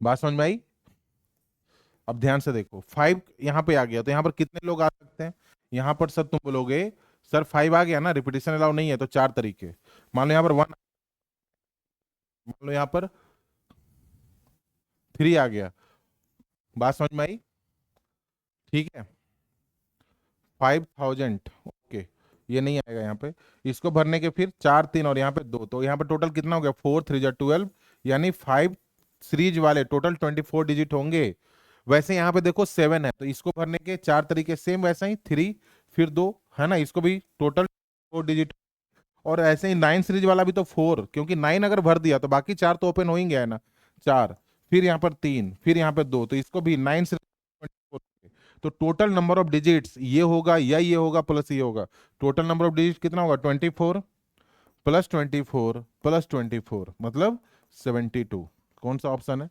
बात समझ में आई? अब ध्यान से देखो, 5 यहाँ पे आ गया, तो यहाँ पर कितने लोग आ सकते हैं? यहाँ पर सर तुम बोलोगे सर 5 आ गया ना, रिपीटेशन अलाउ नहीं है, तो 4 तरीके। मान लो यहाँ पर 1, मान लो यहाँ पर 3 आ गया। बात समझ में आई? ठीक है, 5,000, ओके, ये नहीं आएगा यहाँ पे। इसको भरने के फिर 4 3 और यहाँ पे 2, तो यहाँ पे टोटल कितना हो गया? 4 3 12, यानी 5 सीरीज वाले टोटल 24 डिजिट होंगे। वैसे यहाँ पे देखो 7 है, तो इसको भरने के 4 तरीके सेम वैसा ही, 3 फिर 2, है ना, इसको भी टोटल 4 डिजिट। और ऐसे ही 9 सीरीज वाला भी तो 4, क्योंकि 9 अगर भर दिया तो बाकी 4 तो ओपन हो ही गया है ना। 4, फिर यहाँ पर 3, फिर यहाँ पे 2, तो इसको भी 9 सीरीज। तो टोटल नंबर ऑफ डिजिट्स ये होगा, या ये होगा प्लस ये होगा। टोटल नंबर ऑफ डिजिट कितना होगा? 24 प्लस 24 प्लस 24, मतलब 72। कौन सा ऑप्शन है?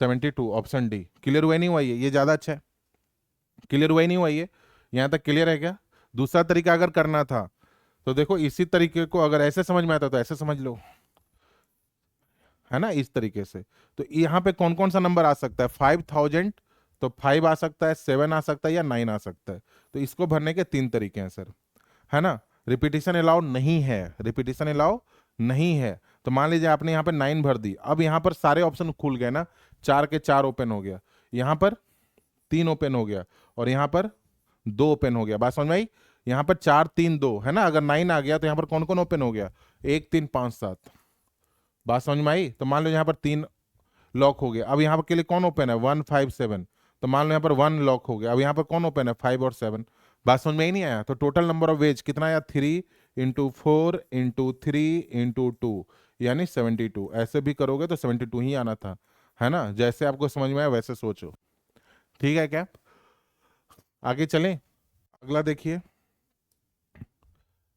72, ऑप्शन डी। क्लियर हुआ नहीं हुआ? ये ज्यादा अच्छा है। क्लियर हुआ नहीं हुआ? ये यहाँ तक क्लियर है क्या? दूसरा तरीका अगर करना था तो देखो, इसी तरीके को अगर ऐसे समझ में आता तो ऐसे समझ लो, है ना, इस तरीके से। तो यहाँ पे कौन कौन सा नंबर आ सकता है? 5,000, तो 5 आ सकता है, 7 आ सकता है, या 9 आ सकता है। तो इसको भरने के 3 तरीके हैं सर, है ना। रिपीटेशन अलाउ नहीं है, रिपीटेशन अलाउ नहीं है। तो मान लीजिए आपने यहाँ पर 9 भर दी, अब यहाँ पर सारे ऑप्शन खुल गए ना, 4 के 4 ओपन हो गया, यहाँ पर 3 ओपन हो गया, और यहाँ पर 2 ओपन हो गया। बात समझ में आई? यहाँ पर 4 3 2, है ना। अगर 9 आ गया तो यहाँ पर कौन कौन ओपन हो गया? 1 3 5 7। बात समझ में आई? तो मान लो यहाँ पर 3 लॉक हो गया। अब यहाँ पर के लिए कौन ओपन है? 1 5 7। तो मान लो यहाँ पर 1 लॉक हो गया। अब यहाँ पर कौन ओपन है? 5 और 7। बात समझ में ही नहीं आया? तो टोटल नंबर ऑफ वेज कितना आया? 3 इंटू 4 इंटू 3 इंटू 2, यानी 72। ऐसे भी करोगे तो 72 ही आना था, है ना। जैसे आपको समझ में आया वैसे सोचो, ठीक है क्या? आगे चलें, अगला देखिए।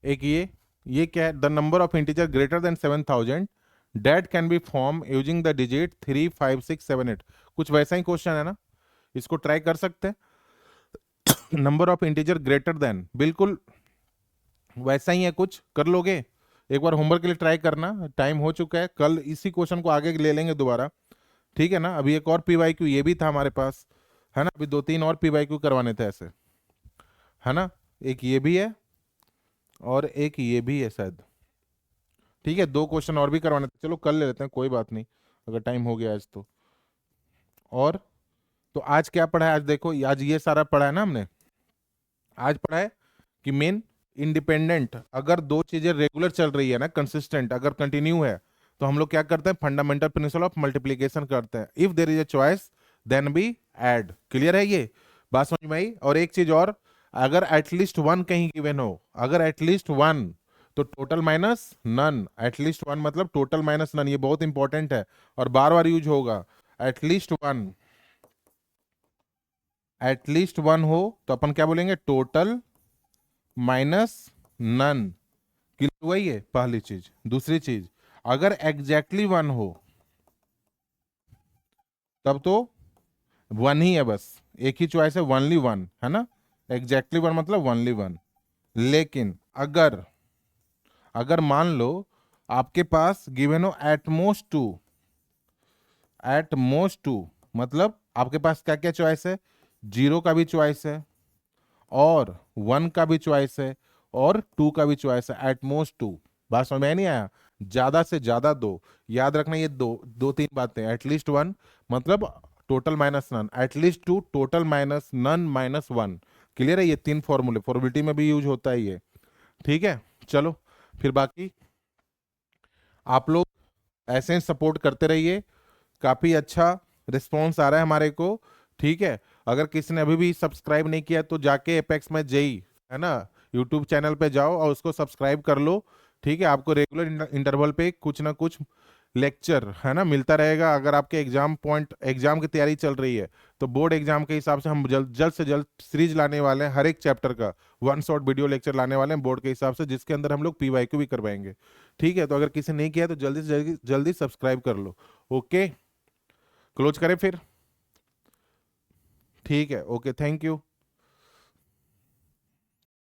एक ये क्या है? The number of integer greater than 7,000 date can be form using the digit 3 5 6 7 8। कुछ वैसा ही क्वेश्चन है ना, इसको ट्राई कर सकते हैं। Number of integer greater than, बिल्कुल वैसा ही है, कुछ कर लोगे? एक बार होमवर्क के लिए ट्राई करना, टाइम हो चुका है, कल इसी क्वेश्चन को आगे ले लेंगे दोबारा, ठीक है ना। अभी एक और पीवाईक्यू ये भी था हमारे पास, है ना। अभी 2 3 और पीवाईक्यू करवाने थे ऐसे, है ना। एक ये भी है और एक ये भी है शायद, ठीक है। 2 क्वेश्चन और भी करवाने थे, चलो कल ले लेते हैं, कोई बात नहीं, अगर टाइम हो गया आज तो। और तो आज क्या पढ़ा है? आज देखो, आज ये सारा पढ़ा है ना हमने। आज पढ़ा है कि मेन इंडिपेंडेंट, अगर 2 चीजें रेगुलर चल रही है ना, कंसिस्टेंट, अगर कंटिन्यू है, तो हम लोग क्या करते हैं? फंडामेंटल प्रिंसिपल ऑफ मल्टीप्लीकेशन करते हैं। If there is a choice then be add. Clear है ये बात समझ में आई? और एक चीज और, अगर एटलीस्ट 1 कहीं गिवन हो, अगर एटलीस्ट 1, तो टोटल माइनस नन। एटलीस्ट 1 मतलब टोटल माइनस नन, ये बहुत इंपॉर्टेंट है और बार बार यूज होगा। एटलीस्ट 1, एटलीस्ट 1 हो तो अपन क्या बोलेंगे? टोटल माइनस नन, क्लियर हुआ ये पहली चीज। दूसरी चीज, अगर एग्जैक्टली वन हो तब तो वन ही है, बस एक ही चॉइस है, वनली वन है ना। एग्जैक्टली वन मतलब वनली वन। लेकिन अगर अगर मान लो आपके पास गिवन हो एटमोस्ट टू, एटमोस्ट टू मतलब आपके पास क्या क्या चॉइस है, जीरो का भी चॉइस है और वन का भी चॉइस है और टू का भी चॉइस है, एटमोस्ट टू। बात समझ में नहीं आया? ज्यादा से ज्यादा दो, याद रखना ये दो दो तीन बातें। एटलीस्ट वन मतलब total minus none, at least two total minus none minus one. Clear है? ये तीन फॉर्मूले प्रोबेबिलिटी में भी यूज होता है ये। ठीक है, चलो फिर बाकी आप लोग ऐसे ही सपोर्ट करते रहिए। काफी अच्छा रिस्पॉन्स आ रहा है हमारे को। ठीक है, अगर किसी ने अभी भी सब्सक्राइब नहीं किया तो जाके एपेक्स में जेई है ना यूट्यूब चैनल पे जाओ और उसको सब्सक्राइब कर लो। ठीक है, आपको रेगुलर इंटरवल पे कुछ ना कुछ लेक्चर है ना मिलता रहेगा। अगर आपके एग्जाम की तैयारी चल रही है तो बोर्ड एग्जाम के हिसाब से हम जल्द से जल्द सीरीज लाने वाले हैं, हर एक चैप्टर का वन शॉट वीडियो लेक्चर लाने वाले हैं बोर्ड के हिसाब से, जिसके अंदर हम लोग पीवाईक्यू भी करवाएंगे। ठीक है, तो अगर किसी ने नहीं किया तो जल्दी से जल्दी जल्दी सब्सक्राइब कर लो। ओके, क्लोज करें फिर? ठीक है, ओके, थैंक यू।